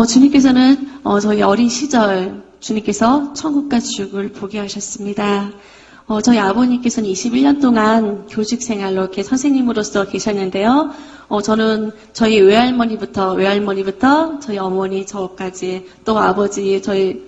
주님께서는 저희 어린 시절 주님께서 천국과 지옥을 보게 하셨습니다. 저희 아버님께서는 21년 동안 교직 생활로 이렇게 선생님으로서 계셨는데요. 저는 저희 외할머니부터 저희 어머니, 저까지 또 아버지, 저희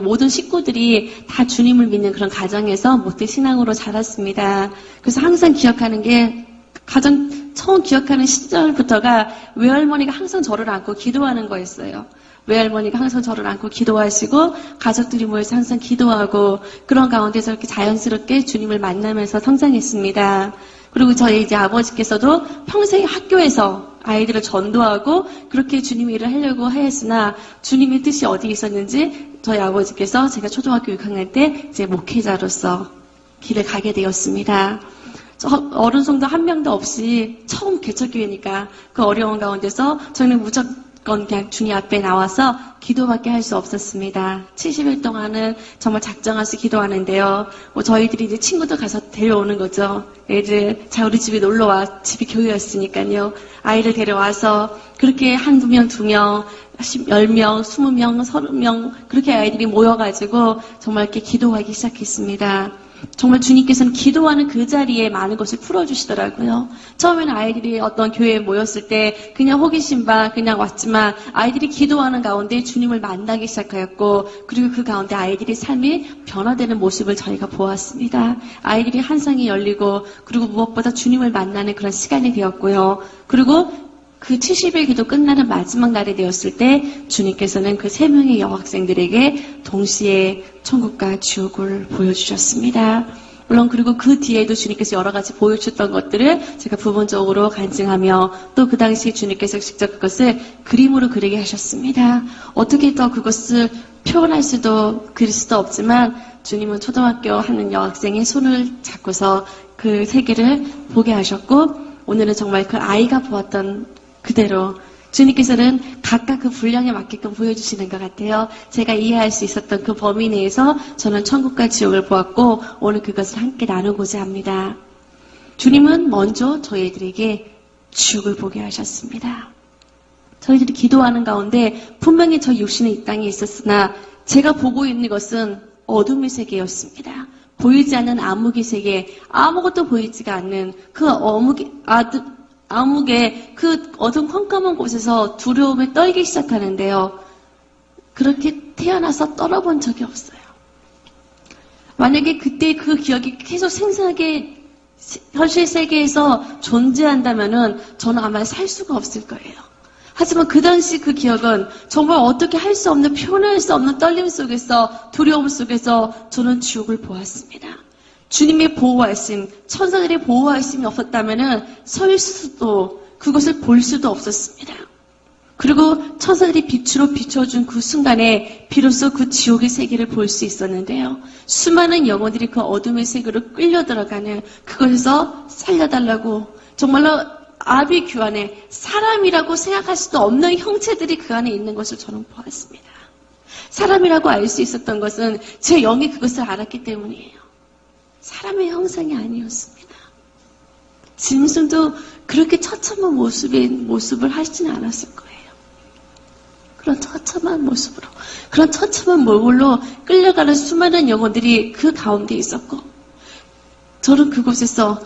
모든 식구들이 다 주님을 믿는 그런 가정에서 모태 신앙으로 자랐습니다. 그래서 항상 기억하는 게 가장 처음 기억하는 시절부터가 외할머니가 항상 저를 안고 기도하는 거였어요. 외할머니가 항상 저를 안고 기도하시고 가족들이 모여서 항상 기도하고 그런 가운데서 이렇게 자연스럽게 주님을 만나면서 성장했습니다. 그리고 저희 이제 아버지께서도 평생 학교에서 아이들을 전도하고 그렇게 주님 일을 하려고 하였으나 주님의 뜻이 어디 있었는지 저희 아버지께서 제가 초등학교 6학년 때 이제 목회자로서 길을 가게 되었습니다. 어른 성도 한 명도 없이 처음 개척교회니까 그 어려운 가운데서 저희는 무조건 그냥 주님 앞에 나와서 기도밖에 할 수 없었습니다. 70일 동안은 정말 작정하시 기도하는데요. 저희들이 이제 친구들 가서 데려오는 거죠. 애들, 자, 우리 집에 놀러와. 집이 교회였으니까요. 아이를 데려와서 그렇게 한두 명, 2명, 10명, 20명, 30명, 그렇게 아이들이 모여가지고 정말 이렇게 기도하기 시작했습니다. 정말 주님께서는 기도하는 그 자리에 많은 것을 풀어주시더라고요. 처음에는 아이들이 어떤 교회에 모였을 때 그냥 호기심 반 그냥 왔지만 아이들이 기도하는 가운데 주님을 만나기 시작하였고 그리고 그 가운데 아이들의 삶이 변화되는 모습을 저희가 보았습니다. 아이들이 한상이 열리고 그리고 무엇보다 주님을 만나는 그런 시간이 되었고요. 그리고 그 70일 기도 끝나는 마지막 날이 되었을 때 주님께서는 그 3명의 여학생들에게 동시에 천국과 지옥을 보여주셨습니다. 물론 그리고 그 뒤에도 주님께서 여러 가지 보여주셨던 것들을 제가 부분적으로 간증하며 또 그 당시 주님께서 직접 그것을 그림으로 그리게 하셨습니다. 어떻게 더 그것을 표현할 수도 그릴 수도 없지만 주님은 초등학교 하는 여학생의 손을 잡고서 그 세계를 보게 하셨고 오늘은 정말 그 아이가 보았던 그대로 주님께서는 각각 그 분량에 맞게끔 보여주시는 것 같아요. 제가 이해할 수 있었던 그 범위 내에서 저는 천국과 지옥을 보았고 오늘 그것을 함께 나누고자 합니다. 주님은 먼저 저희들에게 지옥을 보게 하셨습니다. 저희들이 기도하는 가운데 분명히 저 육신의 이 땅에 있었으나 제가 보고 있는 것은 어둠의 세계였습니다. 보이지 않는 암흑의 세계, 아무것도 보이지가 않는 그 암흑의 그 어둠 컴컴한 곳에서 두려움에 떨기 시작하는데요. 그렇게 태어나서 떨어본 적이 없어요. 만약에 그때 그 기억이 계속 생생하게 현실 세계에서 존재한다면은 저는 아마 살 수가 없을 거예요. 하지만 그 당시 그 기억은 정말 어떻게 할 수 없는, 표현할 수 없는 떨림 속에서, 두려움 속에서 저는 지옥을 보았습니다. 주님의 보호하심, 천사들의 보호하심이 없었다면은 설 수도, 그것을 볼 수도 없었습니다. 그리고 천사들이 빛으로 비춰준 그 순간에 비로소 그 지옥의 세계를 볼 수 있었는데요. 수많은 영혼들이 그 어둠의 세계로 끌려 들어가는 그것에서 살려달라고 정말로 아비규 안에 사람이라고 생각할 수도 없는 형체들이 그 안에 있는 것을 저는 보았습니다. 사람이라고 알 수 있었던 것은 제 영이 그것을 알았기 때문이에요. 사람의 형상이 아니었습니다. 짐승도 그렇게 처참한 모습을 하시지는 않았을 거예요. 그런 처참한 모습으로, 그런 처참한 몰골로 끌려가는 수많은 영혼들이 그 가운데 있었고, 저는 그곳에서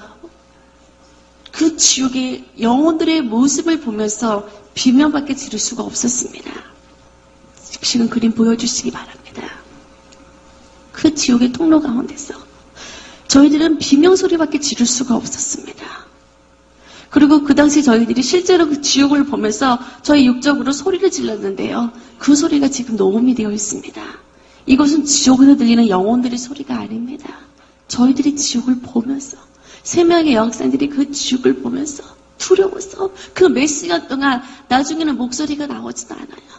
그 지옥의 영혼들의 모습을 보면서 비명밖에 지를 수가 없었습니다. 지금 그림 보여주시기 바랍니다. 그 지옥의 통로 가운데서 저희들은 비명소리밖에 지를 수가 없었습니다. 그리고 그 당시 저희들이 실제로 그 지옥을 보면서 저희 육적으로 소리를 질렀는데요. 그 소리가 지금 녹음이 되어 있습니다. 이것은 지옥에서 들리는 영혼들의 소리가 아닙니다. 저희들이 지옥을 보면서 3명의 여학생들이 그 지옥을 보면서 두려워서 그 몇 시간 동안 나중에는 목소리가 나오지도 않아요.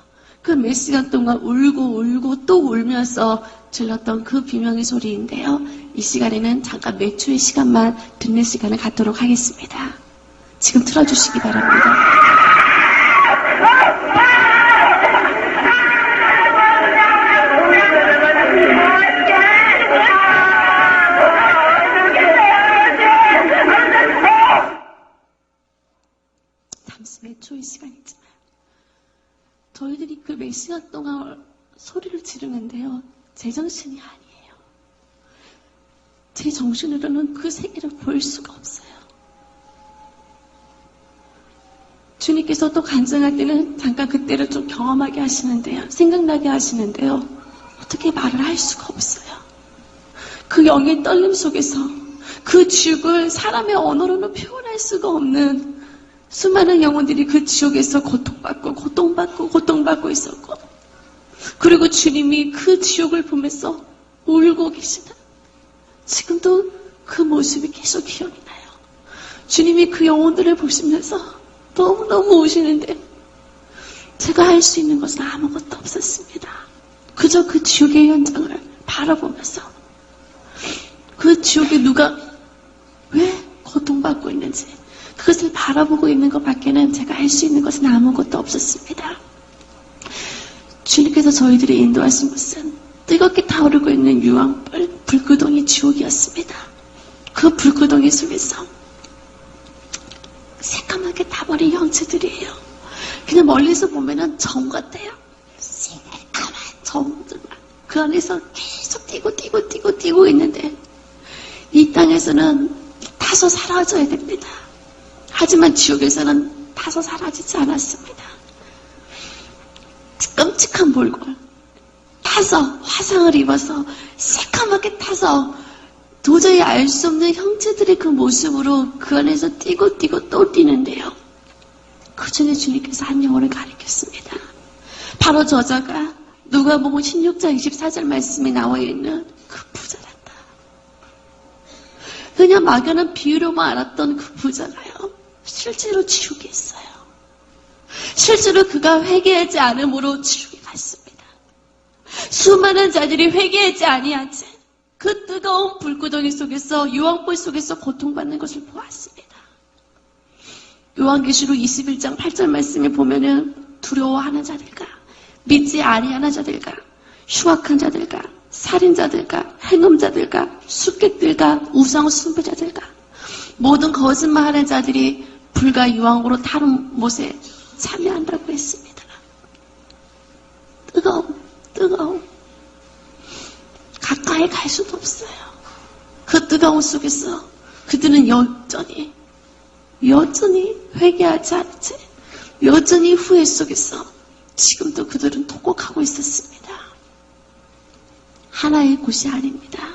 그 몇 시간 동안 울고 또 울면서 질렀던 그 비명의 소리인데요. 이 시간에는 잠깐 몇 초의 시간만 듣는 시간을 갖도록 하겠습니다. 지금 틀어주시기 바랍니다. 잠시 몇 초의 시간이지만 저희들이 그 몇 시간 동안 소리를 지르는데요. 제정신이 아니에요. 제 정신으로는 그 세계를 볼 수가 없어요. 주님께서 또 간증할 때는 잠깐 그때를 좀 경험하게 하시는데요. 생각나게 하시는데요. 어떻게 말을 할 수가 없어요. 그 영의 떨림 속에서 그 지옥을 사람의 언어로는 표현할 수가 없는 수많은 영혼들이 그 지옥에서 고통받고 있었고, 그리고 주님이 그 지옥을 보면서 울고 계시는, 지금도 그 모습이 계속 기억이 나요. 주님이 그 영혼들을 보시면서 너무너무 우시는데 제가 할 수 있는 것은 아무것도 없었습니다. 그저 그 지옥의 현장을 바라보면서 그 지옥에 누가 왜 고통받고 있는지 그것을 바라보고 있는 것밖에는 제가 할 수 있는 것은 아무것도 없었습니다. 주님께서 저희들이 인도하신 곳은 뜨겁게 타오르고 있는 유황불, 불구덩이 지옥이었습니다. 그 불구덩이 속에서 새까맣게 타버린 형체들이에요. 그냥 멀리서 보면은 점 같아요. 새까만 점들만. 그 안에서 계속 뛰고 있는데 이 땅에서는 타서 사라져야 됩니다. 하지만 지옥에서는 타서 사라지지 않았습니다. 끔찍한 몰골. 타서 화상을 입어서 새까맣게 타서 도저히 알 수 없는 형체들의 그 모습으로 그 안에서 뛰고 또 뛰는데요. 그 중에 주님께서 한 영혼을 가리켰습니다. 바로 저자가 누가복음 16장 24절 말씀에 나와 있는 그 부자란다. 그냥 막연한 비유로만 알았던 그 부자가요. 실제로 지옥에 있어요. 실제로 그가 회개하지 않음으로 지옥에 갔습니다. 수많은 자들이 회개하지 아니하지 그 뜨거운 불구덩이 속에서 유황불 속에서 고통받는 것을 보았습니다. 요한계시록 21장 8절 말씀에 보면은 두려워하는 자들과 믿지 아니하는 자들과 흉악한 자들과 살인자들과 행음자들과 숙객들과 우상 숭배자들과 모든 거짓말하는 자들이 불과 유황으로 타는 못에 참여한다고 했습니다. 뜨거움. 가까이 갈 수도 없어요. 그 뜨거움 속에서 그들은 여전히 회개하지 않지, 여전히 후회 속에서 지금도 그들은 통곡하고 있었습니다. 하나의 곳이 아닙니다.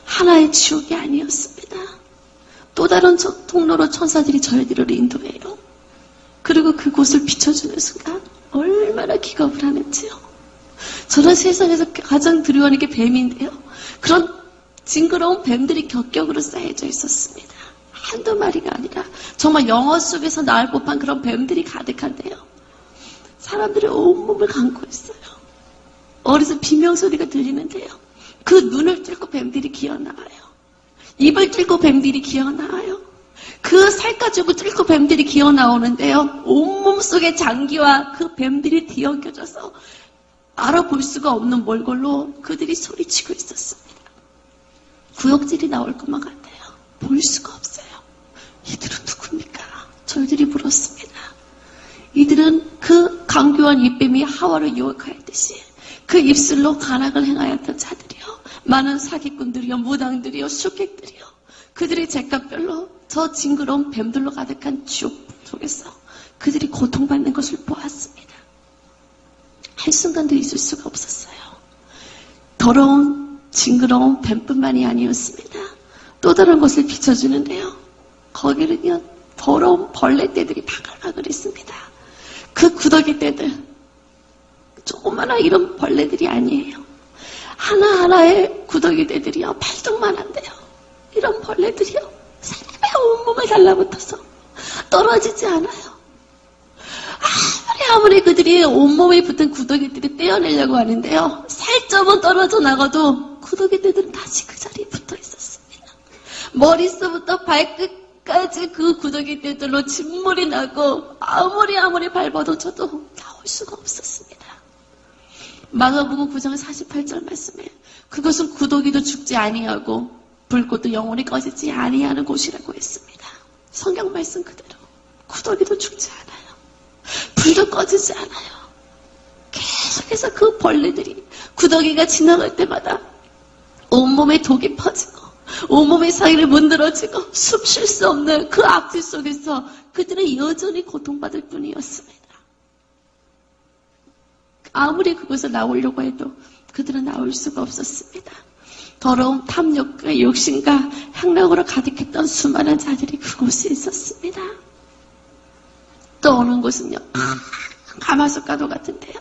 하나의 지옥이 아니었습니다. 또 다른 통로로 천사들이 저희들을 인도해요. 그리고 그곳을 비춰주는 순간 얼마나 기겁을 하는지요. 저는 세상에서 가장 두려워하는 게 뱀인데요. 그런 징그러운 뱀들이 겹겹으로 쌓여져 있었습니다. 한두 마리가 아니라 정말 영화 속에서 나올 법한 그런 뱀들이 가득한데요. 사람들이 온몸을 감고 있어요. 어디서 비명소리가 들리는데요. 그 눈을 뚫고 뱀들이 기어나와요. 입을 뚫고 뱀들이 기어나와요. 그 살가죽을 뚫고 뱀들이 기어나오는데요. 온몸 속에 장기와 그 뱀들이 뒤엉겨져서 알아볼 수가 없는 몰골로 그들이 소리치고 있었습니다. 구역질이 나올 것만 같아요. 볼 수가 없어요. 이들은 누굽니까? 저희들이 물었습니다. 이들은 그 강교한 입뱀이 하와를 유혹하였듯이 그 입술로 간악을 행하였던 자들이요. 많은 사기꾼들이요, 무당들이요, 숙객들이요. 그들의 잿값별로 저 징그러운 뱀들로 가득한 지옥 속에서 그들이 고통받는 것을 보았습니다. 한순간도 있을 수가 없었어요. 더러운 징그러운 뱀뿐만이 아니었습니다. 또 다른 것을 비춰주는데요. 거기는요, 더러운 벌레떼들이 바글바글 있습니다. 그 구더기 떼들, 조그마한 이런 벌레들이 아니에요. 하나하나의 구더기 떼들이요, 발등만한데요. 이런 벌레들이요, 사람의 온몸을 달라붙어서 떨어지지 않아요. 아무리 그들이 온몸에 붙은 구더기들이 떼어내려고 하는데요. 살점은 떨어져 나가도 구더기들은 다시 그 자리에 붙어 있었습니다. 머릿속부터 발끝까지 그 구더기들로 진물이 나고 아무리 밟아도 저도 나올 수가 없었습니다. 마가복음 9장 48절 말씀에 그것은 구더기도 죽지 아니하고 불꽃도 영원히 꺼지지 아니하는 곳이라고 했습니다. 성경 말씀 그대로 구더기도 죽지 않아요. 불도 꺼지지 않아요. 계속해서 그 벌레들이 구더기가 지나갈 때마다 온몸에 독이 퍼지고 온몸의 사이를 문드러지고 숨 쉴 수 없는 그 악취 속에서 그들은 여전히 고통받을 뿐이었습니다. 아무리 그곳을 나오려고 해도 그들은 나올 수가 없었습니다. 더러운 탐욕과 욕심과 향락으로 가득했던 수많은 자들이 그곳에 있었습니다. 또 어느 곳은요, 가마솥가도 같은데요.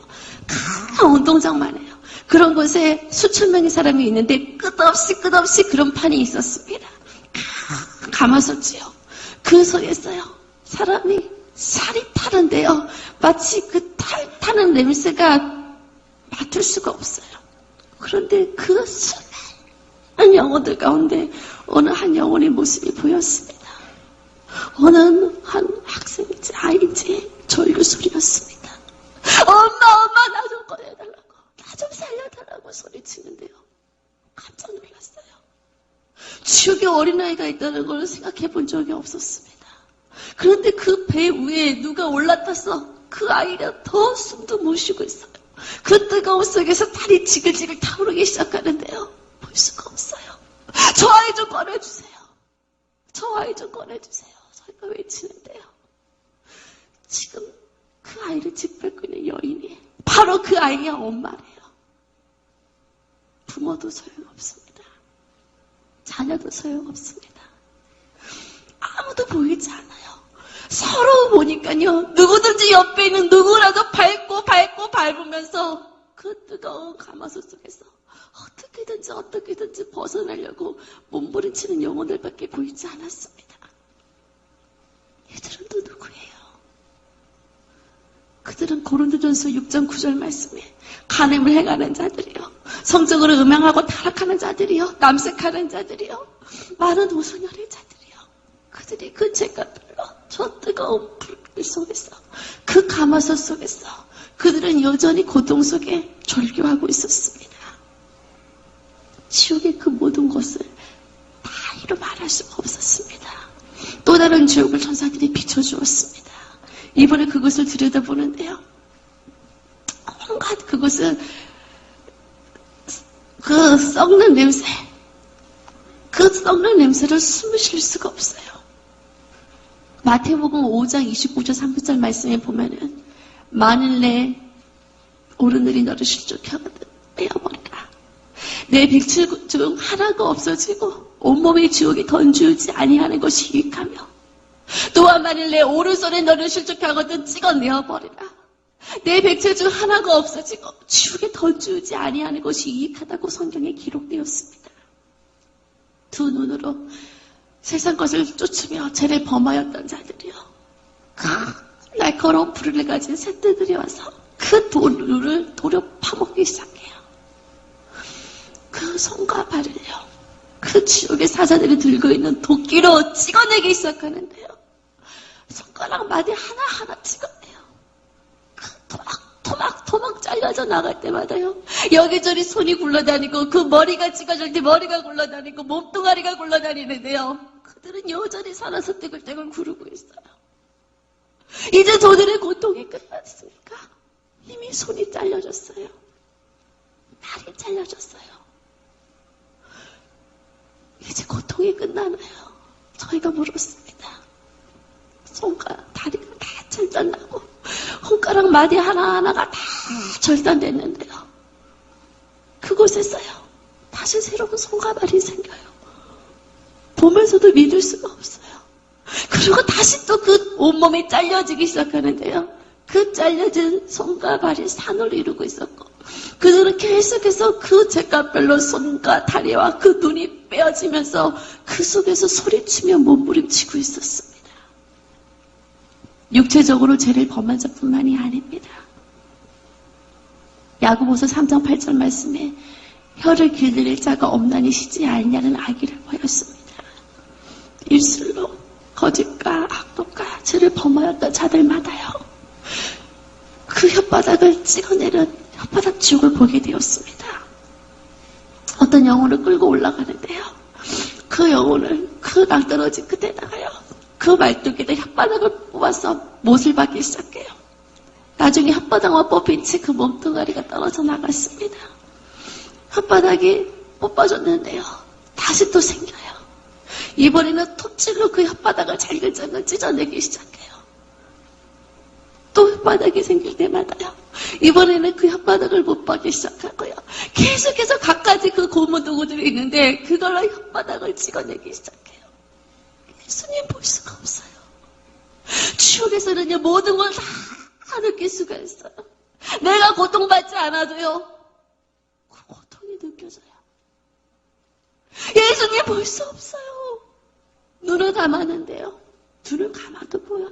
큰 운동장만 해요. 그런 곳에 수천 명의 사람이 있는데 끝없이 그런 판이 있었습니다. 가마솥이요. 그 속에서요, 사람이 살이 타는데요. 마치 그 타는 냄새가 맡을 수가 없어요. 그런데 그 수많은 영혼들 가운데 어느 한 영혼의 모습이 보였습니다. 어느 한 학생인지 아이인지 절규 소리였습니다. 엄마 나 좀 꺼내달라고, 나 좀 살려달라고 소리치는데요. 깜짝 놀랐어요. 지옥에 어린아이가 있다는 걸 생각해 본 적이 없었습니다. 그런데 그 배 위에 누가 올라타서 그 아이가 더 숨도 못 쉬고 있어요. 그 뜨거운 속에서 팔이 지글지글 타오르기 시작하는데요. 볼 수가 없어요. 저 아이 좀 꺼내주세요. 저 아이 좀 꺼내주세요. 저희가 외치는데요. 지금 그 아이를 짓밟고 있는 여인이 바로 그 아이의 엄마래요. 부모도 소용없습니다. 자녀도 소용없습니다. 아무도 보이지 않아요. 서로 보니까요, 누구든지 옆에 있는 누구라도 밟으면서 그 뜨거운 가마솥 속에서 어떻게든지 벗어나려고 몸부림치는 영혼들밖에 보이지 않았습니다. 이들은 또 누구예요? 그들은 고린도전서 6장 9절 말씀에 간음을 행하는 자들이요, 성적으로 음행하고 타락하는 자들이요, 남색하는 자들이요, 많은 오소년의 자들이요. 그들이 그 죄값들로 저 뜨거운 불 속에서, 그 가마솥 속에서 그들은 여전히 고통 속에 절규하고 있었습니다. 지옥의 그 모든 것을 다 이루 말할 수가 없었습니다. 또 다른 지옥을 천사들이 비춰주었습니다. 이번에 그것을 들여다보는데요, 온갖 그것은 그 썩는 냄새를 숨을 쉴 수가 없어요. 마태복음 5장 29절 30절 말씀에 보면은 만일 내 오르늘이 너를 실족하거든 빼어버리라. 내 백칠 중 하나가 없어지고 온몸의 지옥에 던지지 아니하는 것이 유익하며, 또한 만일 내 오른손에 너를 실족하거든 찍어내어버리라. 내 백칠 중 하나가 없어지고 지옥에 던지지 아니하는 것이 유익하다고 성경에 기록되었습니다. 두 눈으로 세상 것을 쫓으며 죄를 범하였던 자들이요, 날카로운 불을 가진 새떼들이 와서 그 돌을 도려 파먹기 시작해요. 그 손과 발을요, 그 지옥의 사자들이 들고 있는 도끼로 찍어내기 시작하는데요, 손가락 마디 하나하나 찍어내요. 그 토막 잘려져 나갈 때마다요, 여기저기 손이 굴러다니고 그 머리가 찍어질 때 머리가 굴러다니고 몸뚱아리가 굴러다니는데요, 그들은 여전히 살아서 떼굴떼굴 구르고 있어요. 이제 저들의 고통이 끝났습니까? 이미 손이 잘려졌어요. 발이 잘려졌어요. 이제 고통이 끝나나요? 저희가 물었습니다. 손과 다리가 다 절단나고 손가락 마디 하나하나가 다 절단됐는데요, 그곳에서요 다시 새로운 손과 발이 생겨요. 보면서도 믿을 수가 없어요. 그리고 다시 또 그 온몸이 잘려지기 시작하는데요, 그 잘려진 손과 발이 산을 이루고 있었고, 그들은 계속해서 그 죄값별로 손과 다리와 그 눈이 빼어지면서 그 속에서 소리치며 몸부림치고 있었습니다. 육체적으로 죄를 범한 자뿐만이 아닙니다. 야고보서 3장 8절 말씀에 혀를 길들일 자가 없나니 쉬지 않냐는 아기를 보였습니다. 입술로 거짓과 악독과 죄를 범하였던 자들마다요, 그 혓바닥을 찍어내는 혓바닥 지옥을 보게 되었습니다. 어떤 영혼을 끌고 올라가는데요, 그 영혼을 그 낭떠러지 끝에다가요, 그 말뚝에다 혓바닥을 뽑아서 못을 박기 시작해요. 나중에 혓바닥만 뽑힌 채 그 몸뚱아리가 떨어져 나갔습니다. 혓바닥이 뽑아졌는데요. 다시 또 생겨요. 이번에는 톱질로 그 혓바닥을 잘글잘글 찢어내기 시작해요. 또 혓바닥이 생길 때마다요. 이번에는 그 혓바닥을 못 박기 시작하고요. 계속해서 갖가지 그 고무도구들이 있는데 그걸로 혓바닥을 찍어내기 시작해요. 예수님 볼 수가 없어요. 지옥에서는요, 모든 걸 다 느낄 수가 있어요. 내가 고통받지 않아도요, 그 고통이 느껴져요. 예수님 볼 수 없어요. 눈을 감았는데요, 눈을 감아도 보여요.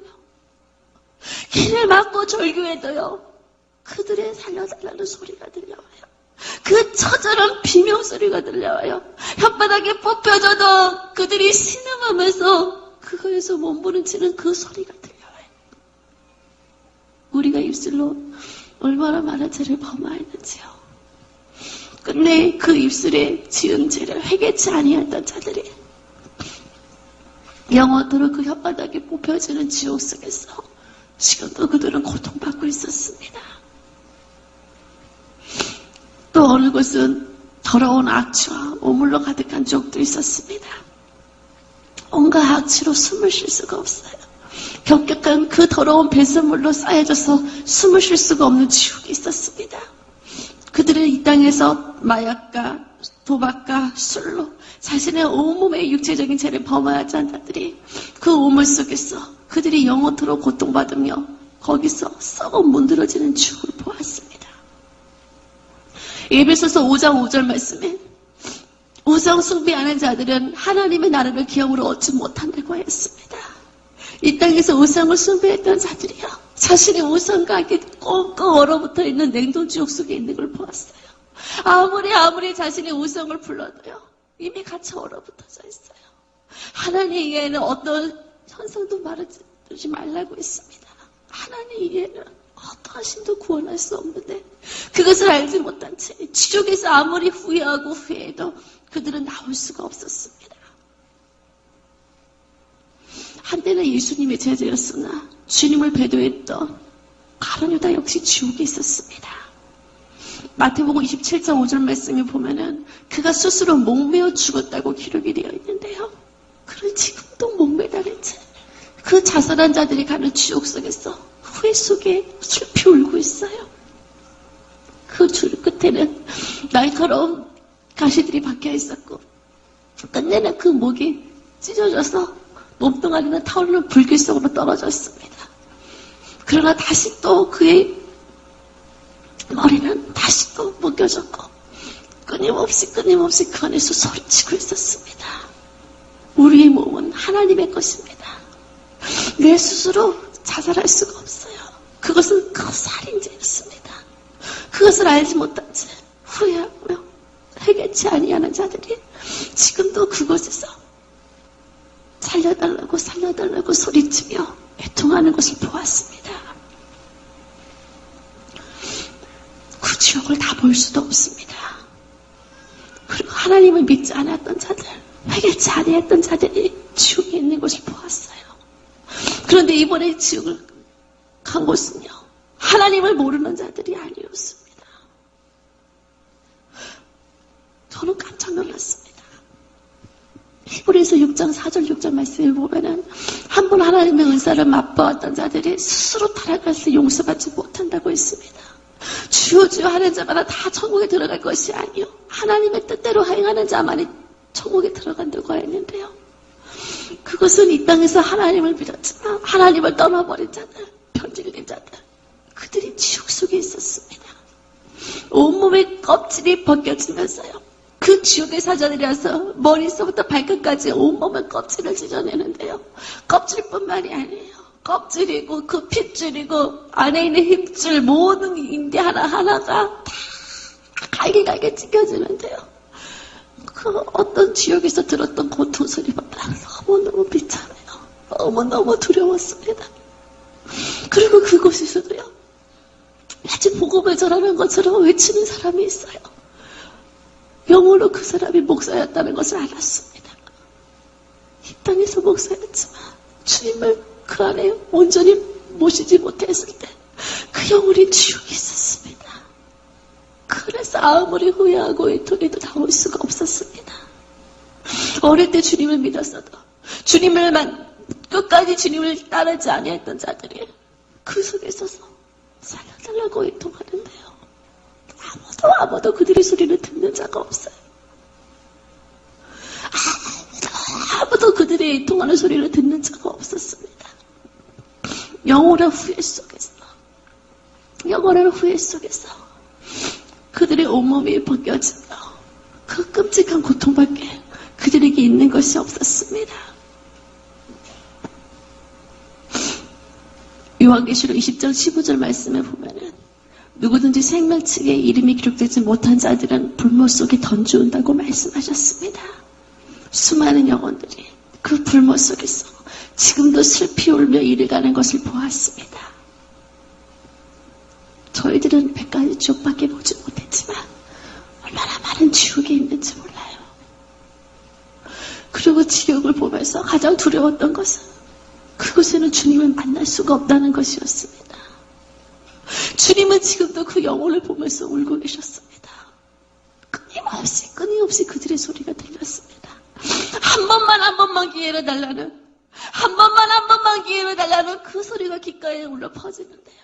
길을 막고 절규해도요, 그들의 살려달라는 소리가 들려와요. 그 처절한 비명소리가 들려와요. 혓바닥에 뽑혀져도 그들이 신음하면서 그거에서 몸부림치는 그 소리가 들려와요. 우리가 입술로 얼마나 많은 죄를 범하였는지요. 끝내 그 입술에 지은 죄를 회개치 아니했던 자들이 영원토록 그 혓바닥에 뽑혀지는 지옥 속에서 지금도 그들은 고통받고 있었습니다. 또 어느 곳은 더러운 악취와 오물로 가득한 지옥도 있었습니다. 온갖 악취로 숨을 쉴 수가 없어요. 격격한 그 더러운 배설물로 쌓여져서 숨을 쉴 수가 없는 지옥이 있었습니다. 그들은 이 땅에서 마약과 도박과 술로 자신의 온몸의 육체적인 죄를 범하지 않은 자들이 그 오물 속에서 그들이 영원토록 고통받으며 거기서 썩어 문드러지는 지옥을 보았습니다. 에베소서 5장 5절 말씀에 우상 숭배하는 자들은 하나님의 나라를 기업으로 얻지 못한다고 했습니다. 이 땅에서 우상을 숭배했던 자들이요, 자신의 우상과 함께 꽁꽁 얼어붙어 있는 냉동지옥 속에 있는 걸 보았어요. 아무리 자신의 우상을 불러도요, 이미 같이 얼어붙어져 있어요. 하나님 이외에는 어떤 현상도 말하지 말라고 했습니다. 하나님 이외에는 어떠한 신도 구원할 수 없는데 그것을 알지 못한 채 지옥에서 아무리 후회하고 후회해도 그들은 나올 수가 없었습니다. 한때는 예수님의 제자였으나 주님을 배도했던 가룟 유다 역시 지옥에 있었습니다. 마태복음 27장 5절 말씀에 보면은 그가 스스로 목매어 죽었다고 기록이 되어 있는데요. 그는 지금도 목매달린 채 그 자살한 자들이 가는 지옥 속에서 후회 속에 슬피 울고 있어요. 그 줄 끝에는 날카로운 가시들이 박혀 있었고 끝내는 그 목이 찢어져서 몸뚱아리는 타오르는 불길 속으로 떨어졌습니다. 그러나 다시 또 그의 머리는 다시 또 묶여졌고 끊임없이 그 안에서 소리치고 있었습니다. 우리의 몸은 하나님의 것입니다. 내 스스로 자살할 수가 없어요. 그것은 그 살인죄였습니다. 그것을 알지 못한 채 후회하고요, 회개치 아니하는 자들이 지금도 그곳에서 살려달라고 소리치며 애통하는 것을 보았습니다. 그 지옥을 다 볼 수도 없습니다. 그리고 하나님을 믿지 않았던 자들, 회개치 아니했던 자들이 지옥에 있는 것을 보았어요. 그런데 이번에 지옥을 간 곳은요, 하나님을 모르는 자들이 아니었습니다. 저는 깜짝 놀랐습니다. 히브리서 6장 4절 6절 말씀을 보면은 한 번 하나님의 은사를 맛보았던 자들이 스스로 타락해서 용서받지 못한다고 했습니다. 주여 하는 자마다 다 천국에 들어갈 것이 아니요, 하나님의 뜻대로 행하는 자만이 천국에 들어간다고 했는데요. 그것은 이 땅에서 하나님을 믿었지만 하나님을 떠나버린 자들, 편질린 자들, 그들이 지옥 속에 있었습니다. 온몸의 껍질이 벗겨지면서요, 그 지옥의 사자들이라서 머리서부터 발끝까지 온몸의 껍질을 찢어내는데요, 껍질뿐만이 아니에요. 껍질이고 그 핏줄이고 안에 있는 힘줄 모든 인대 하나하나가 다 갈게 찢겨지는데요, 그 어떤 지옥에서 들었던 고통 소리보다 너무너무 비참해요. 너무너무 두려웠습니다. 그리고 그곳에서도요, 마치 복음을 전하는 것처럼 외치는 사람이 있어요. 영으로 그 사람이 목사였다는 것을 알았습니다. 이 땅에서 목사였지만 주님을 그 안에 온전히 모시지 못했을 때 그 그 영혼이 지옥에 있었습니다. 그래서 아무리 후회하고 애통해도 나올 수가 없었습니다. 어릴 때 주님을 믿었어도 끝까지 주님을 따르지 아니했던 자들이 그 속에 서서 살려달라고 애통하는데요. 아무도 그들의 소리를 듣는 자가 없어요. 아무도 그들의 애통하는 소리를 듣는 자가 없었습니다. 영원한 후회 속에서 그들의 온몸이 벗겨지며 그 끔찍한 고통밖에 그들에게 있는 것이 없었습니다. 요한계시록 20장 15절 말씀에 보면은 누구든지 생명책에 이름이 기록되지 못한 자들은 불못 속에 던져온다고 말씀하셨습니다. 수많은 영혼들이 그 불못 속에서 지금도 슬피 울며 이르가는 것을 보았습니다. 저희들은 100가지 지옥밖에 보지 못했지만 얼마나 많은 지옥에 있는지 몰라요. 그리고 지옥을 보면서 가장 두려웠던 것은 그곳에는 주님을 만날 수가 없다는 것이었습니다. 주님은 지금도 그 영혼을 보면서 울고 계셨습니다. 끊임없이 그들의 소리가 들렸습니다. 한 번만 기회를 달라는, 한 번만 기회를 달라는 그 소리가 귓가에 울려 퍼지는데요.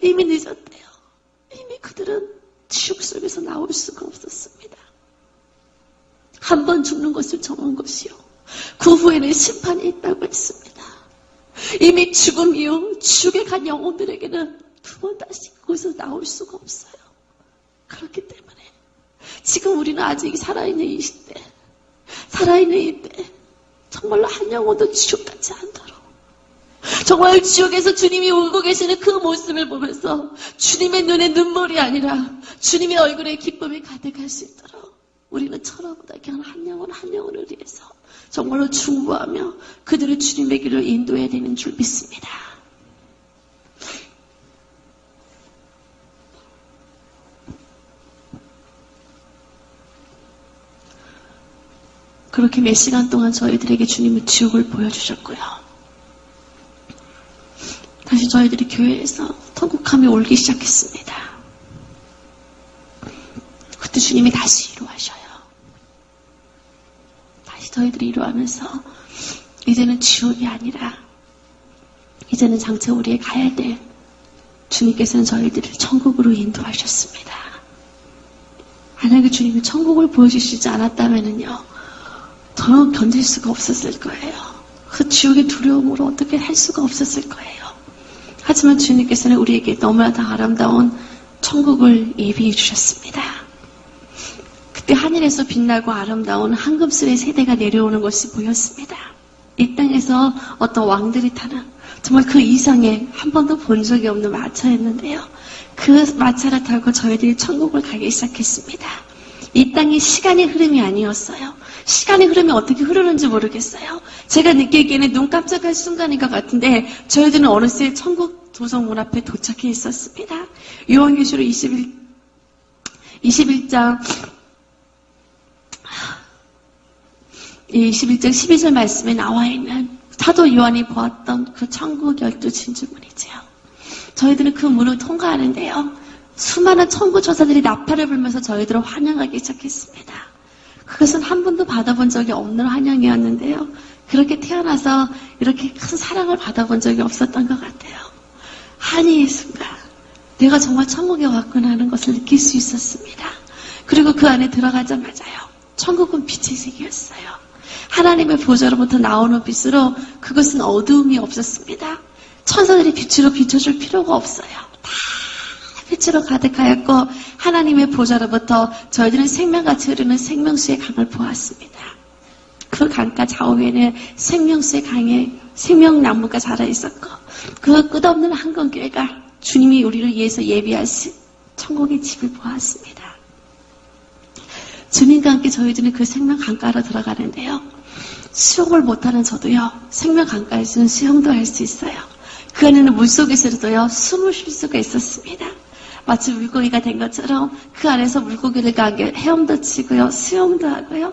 이미 늦었대요. 이미 그들은 지옥 속에서 나올 수가 없었습니다. 한 번 죽는 것을 정한 것이요, 그 후에는 심판이 있다고 했습니다. 이미 죽음 이후 지옥에 간 영혼들에게는 두 번 다시 거기서 나올 수가 없어요. 그렇기 때문에 지금 우리는 아직 살아있는 이 시대, 살아있는 이때 정말로 한 영혼도 지옥 가지 않도록, 정말 지옥에서 주님이 울고 계시는 그 모습을 보면서 주님의 눈에 눈물이 아니라 주님의 얼굴에 기쁨이 가득할 수 있도록 우리는 철없게 한 영혼을 위해서 정말로 중보하며 그들을 주님의 길로 인도해야 되는 줄 믿습니다. 그렇게 몇 시간 동안 저희들에게 주님은 지옥을 보여주셨고요. 다시 저희들이 교회에서 통곡하며 울기 시작했습니다. 그때 주님이 다시 위로하셔요. 다시 저희들이 위로하면서 이제는 지옥이 아니라 이제는 장차 우리의 가야 될 주님께서는 저희들을 천국으로 인도하셨습니다. 만약에 주님이 천국을 보여주시지 않았다면요, 더는 견딜 수가 없었을 거예요. 그 지옥의 두려움으로 어떻게 할 수가 없었을 거예요. 하지만 주님께서는 우리에게 너무나도 아름다운 천국을 예비해 주셨습니다. 그때 하늘에서 빛나고 아름다운 황금술의 세대가 내려오는 것이 보였습니다. 이 땅에서 어떤 왕들이 타는 정말 그 이상의 한 번도 본 적이 없는 마차였는데요. 그 마차를 타고 저희들이 천국을 가기 시작했습니다. 이 땅이 시간의 흐름이 아니었어요. 시간의 흐름이 어떻게 흐르는지 모르겠어요. 제가 느끼기에는 눈 깜짝할 순간인 것 같은데 저희들은 어느새 천국 도성문 앞에 도착해 있었습니다. 요한계시록 21장 12절 말씀에 나와 있는 사도 요한이 보았던 그 천국 12진주문이지요. 저희들은 그 문을 통과하는데요, 수많은 천국 조사들이 나팔을 불면서 저희들을 환영하기 시작했습니다. 그것은 한 번도 받아본 적이 없는 환영이었는데요, 그렇게 태어나서 이렇게 큰 사랑을 받아본 적이 없었던 것 같아요. 한이의 순간 내가 정말 천국에 왔구나 하는 것을 느낄 수 있었습니다. 그리고 그 안에 들어가자마자요, 천국은 빛의 색이었어요. 하나님의 보좌로부터 나오는 빛으로 그것은 어두움이 없었습니다. 천사들이 빛으로 비춰줄 필요가 없어요. 다 빛으로 가득하였고 하나님의 보좌로부터 저희들은 생명같이 흐르는 생명수의 강을 보았습니다. 그 강가 좌우에는 생명수의 강에 생명나무가 자라있었고 그 끝없는 한건교회가 주님이 우리를 위해서 예비하신 천국의 집을 보았습니다. 주님과 함께 저희들은 그 생명 강가로 들어가는데요, 수영을 못하는 저도요, 생명 강가에서는 수영도 할 수 있어요. 그 안에는 물속에서도요, 숨을 쉴 수가 있었습니다. 마치 물고기가 된 것처럼 그 안에서 물고기를 가게 헤엄도 치고요, 수영도 하고요.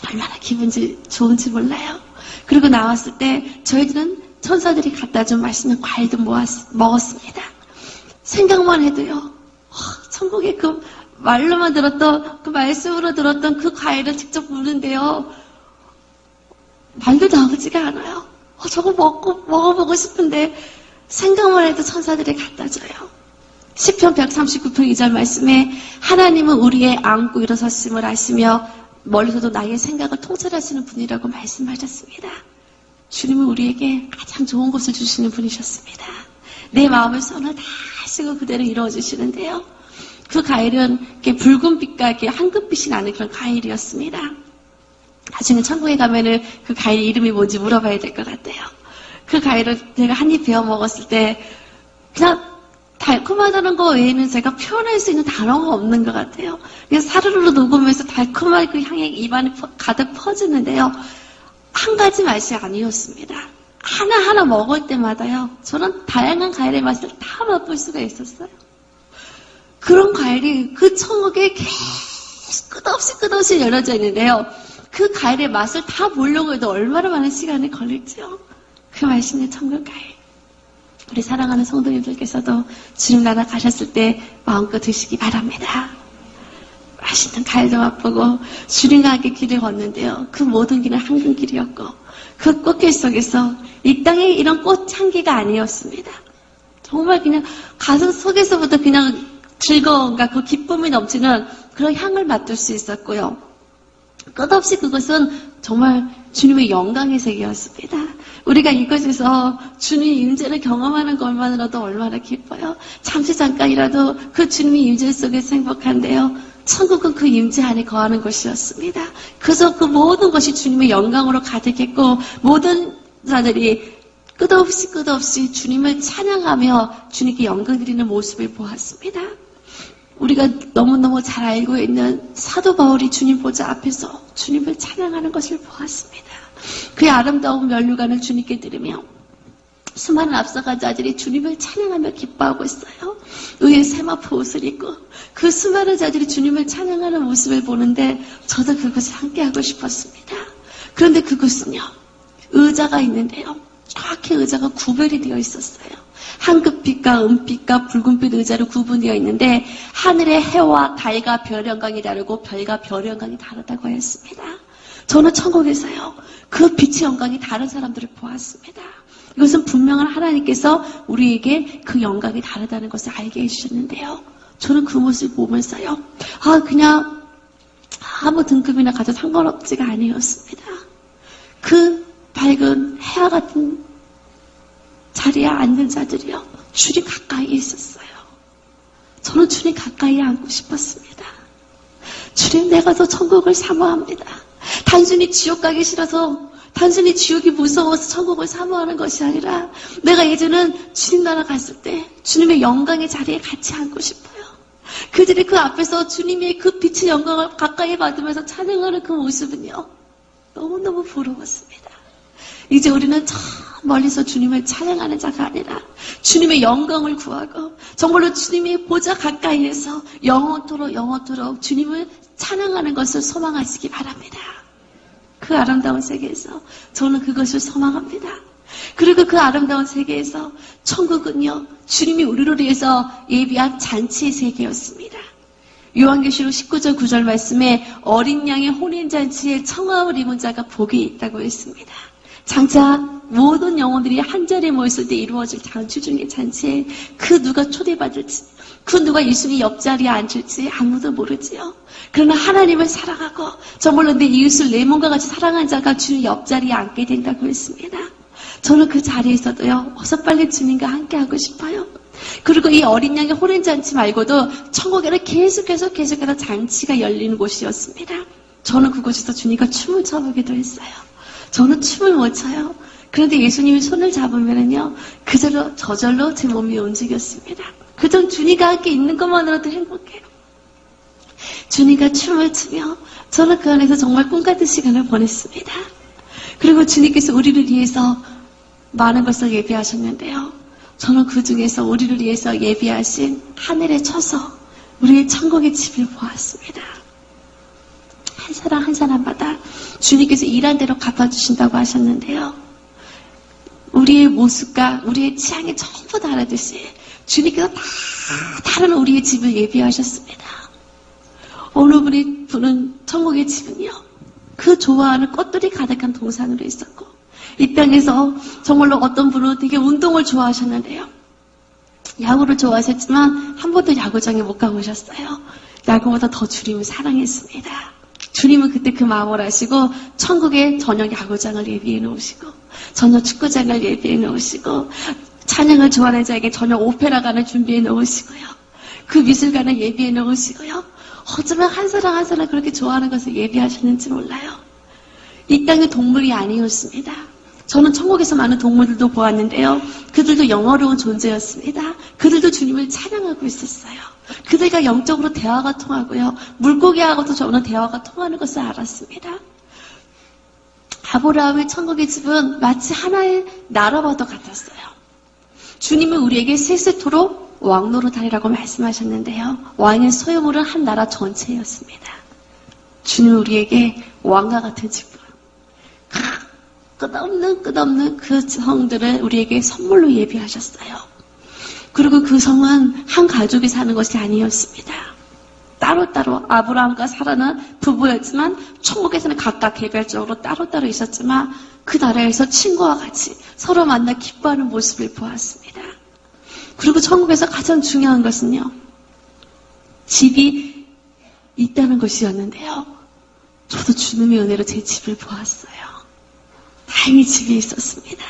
얼마나 기분이 좋은지 몰라요. 그리고 나왔을 때 저희들은 천사들이 갖다 준 맛있는 과일도 먹었습니다. 생각만 해도요, 천국의 그 말로만 들었던, 그 말씀으로 들었던 그 과일을 직접 먹는데요, 말도 나오지가 않아요. 저거 먹어보고 싶은데 생각만 해도 천사들이 갖다 줘요. 시편 139편 2절 말씀에 하나님은 우리의 안고 일어섰음을 아시며 멀리서도 나의 생각을 통찰하시는 분이라고 말씀하셨습니다. 주님은 우리에게 가장 좋은 것을 주시는 분이셨습니다. 내 마음의 선을 다 하시고 그대로 이루어주시는데요. 그 과일은 이렇게 붉은빛과 이렇게 황금빛이 나는 그런 과일이었습니다. 나중에 천국에 가면은 그 과일 이름이 뭔지 물어봐야 될 것 같아요. 그 과일을 제가 한 입 베어 먹었을 때 그냥 달콤하다는 거 외에는 제가 표현할 수 있는 단어가 없는 것 같아요. 그냥 사르르 녹으면서 달콤한 그 향이 입안에 가득 퍼지는데요. 한 가지 맛이 아니었습니다. 하나하나 먹을 때마다요. 저는 다양한 과일의 맛을 다 맛볼 수가 있었어요. 그런 과일이 그 천국에 계속 끝없이 열려져 있는데요. 그 과일의 맛을 다 보려고 해도 얼마나 많은 시간이 걸릴지요. 그 맛있는 천국 과일. 우리 사랑하는 성도님들께서도 주님 나라 가셨을 때 마음껏 드시기 바랍니다. 맛있는 과일도 맛보고 주님과 함께 길을 걷는데요. 그 모든 길은 황금길이었고 그 꽃길 속에서 이 땅에 이런 꽃향기가 아니었습니다. 정말 그냥 가슴 속에서부터 그냥 즐거움과 그 기쁨이 넘치는 그런 향을 맡을 수 있었고요. 끝없이 그것은 정말 주님의 영광의 세계였습니다. 우리가 이곳에서 주님의 임재를 경험하는 것만으로도 얼마나 기뻐요. 잠시 잠깐이라도 그 주님의 임재 속에서 행복한데요. 천국은 그 임재 안에 거하는 곳이었습니다. 그래서 그 모든 것이 주님의 영광으로 가득했고 모든 자들이 끝없이 주님을 찬양하며 주님께 영광 드리는 모습을 보았습니다. 우리가 너무너무 잘 알고 있는 사도 바울이 주님 보좌 앞에서 주님을 찬양하는 것을 보았습니다. 그의 아름다운 면류관을 주님께 드리며 수많은 앞서간 자들이 주님을 찬양하며 기뻐하고 있어요. 의의 세마포 옷을 입고 그 수많은 자들이 주님을 찬양하는 모습을 보는데 저도 그것을 함께하고 싶었습니다. 그런데 그곳은요. 의자가 있는데요. 정확히 의자가 구별이 되어 있었어요. 황금빛과 은빛과 붉은빛 의자로 구분되어 있는데 하늘의 해와 달과 별 영광이 다르고 별과 별 영광이 다르다고 했습니다. 저는 천국에서요. 그 빛의 영광이 다른 사람들을 보았습니다. 이것은 분명한 하나님께서 우리에게 그 영광이 다르다는 것을 알게 해주셨는데요. 저는 그 모습을 보면서요. 그냥 아무 등급이나 가져 상관없지가 아니었습니다. 그 밝은 해와 같은 자리에 앉는 자들이요. 주님 가까이에 있었어요. 저는 주님 가까이에 앉고 싶었습니다. 주님 내가 더 천국을 사모합니다. 단순히 지옥 가기 싫어서 단순히 지옥이 무서워서 천국을 사모하는 것이 아니라 내가 예전엔 주님 나라 갔을 때 주님의 영광의 자리에 같이 앉고 싶어요. 그들이 그 앞에서 주님의 그 빛의 영광을 가까이 받으면서 찬양하는 그 모습은요. 너무너무 부러웠습니다. 이제 우리는 저 멀리서 주님을 찬양하는 자가 아니라 주님의 영광을 구하고 정말로 주님의 보좌 가까이에서 영원토록 주님을 찬양하는 것을 소망하시기 바랍니다. 그 아름다운 세계에서 저는 그것을 소망합니다. 그리고 그 아름다운 세계에서 천국은요. 주님이 우리를 위해서 예비한 잔치의 세계였습니다. 요한계시록 19절 9절 말씀에 어린 양의 혼인잔치에 청함을 입은 자가 복이 있다고 했습니다. 장차 모든 영혼들이 한자리에 모였을 때 이루어질 잔치 중의 잔치에 그 누가 초대받을지 그 누가 예수님 옆자리에 앉을지 아무도 모르지요. 그러나 하나님을 사랑하고 정말로 내 이웃을 내 몸과 같이 사랑한 자가 주님 옆자리에 앉게 된다고 했습니다. 저는 그 자리에서도요. 어서 빨리 주님과 함께하고 싶어요. 그리고 이 어린 양의 혼인잔치 말고도 천국에는 계속해서 잔치가 열리는 곳이었습니다. 저는 그곳에서 주님과 춤을 춰보기도 했어요. 저는 춤을 못 춰요. 그런데 예수님이 손을 잡으면은요, 저절로 제 몸이 움직였습니다. 그전 주님과 함께 있는 것만으로도 행복해요. 주님과 춤을 추며 저는 그 안에서 정말 꿈같은 시간을 보냈습니다. 그리고 주님께서 우리를 위해서 많은 것을 예비하셨는데요. 저는 그 중에서 우리를 위해서 예비하신 하늘의 처소, 우리의 천국의 집을 보았습니다. 한 사람마다 주님께서 일한 대로 갚아주신다고 하셨는데요. 우리의 모습과 우리의 취향이 전부 다르듯이 주님께서 다 다른 우리의 집을 예비하셨습니다. 어느 분은 천국의 집은요, 그 좋아하는 꽃들이 가득한 동산으로 있었고, 이 땅에서 정말로 어떤 분은 되게 운동을 좋아하셨는데요. 야구를 좋아하셨지만 한 번도 야구장에 못 가보셨어요. 야구보다 더 주님을 사랑했습니다. 주님은 그때 그 마음을 아시고 천국에 전용 야구장을 예비해 놓으시고 전용 축구장을 예비해 놓으시고 찬양을 좋아하는 자에게 전용 오페라관을 준비해 놓으시고요. 그 미술관을 예비해 놓으시고요. 어쩌면 한 사람 한 사람 그렇게 좋아하는 것을 예비하셨는지 몰라요. 이 땅의 동물이 아니었습니다. 저는 천국에서 많은 동물들도 보았는데요. 그들도 영어로운 존재였습니다. 그들도 주님을 찬양하고 있었어요. 그들과 영적으로 대화가 통하고요. 물고기하고도 저는 대화가 통하는 것을 알았습니다. 아브라함의 천국의 집은 마치 하나의 나라와도 같았어요. 주님은 우리에게 세세토록 왕노릇하리라고 말씀하셨는데요. 왕의 소유물은 한 나라 전체였습니다. 주님은 우리에게 왕과 같은 집을, 끝없는 그 성들을 우리에게 선물로 예비하셨어요. 그리고 그 성은 한 가족이 사는 것이 아니었습니다. 따로따로 아브라함과 사라는 부부였지만 천국에서는 각각 개별적으로 따로따로 있었지만 그 나라에서 친구와 같이 서로 만나 기뻐하는 모습을 보았습니다. 그리고 천국에서 가장 중요한 것은요, 집이 있다는 것이었는데요. 저도 주님의 은혜로 제 집을 보았어요. 다행히 집이 있었습니다.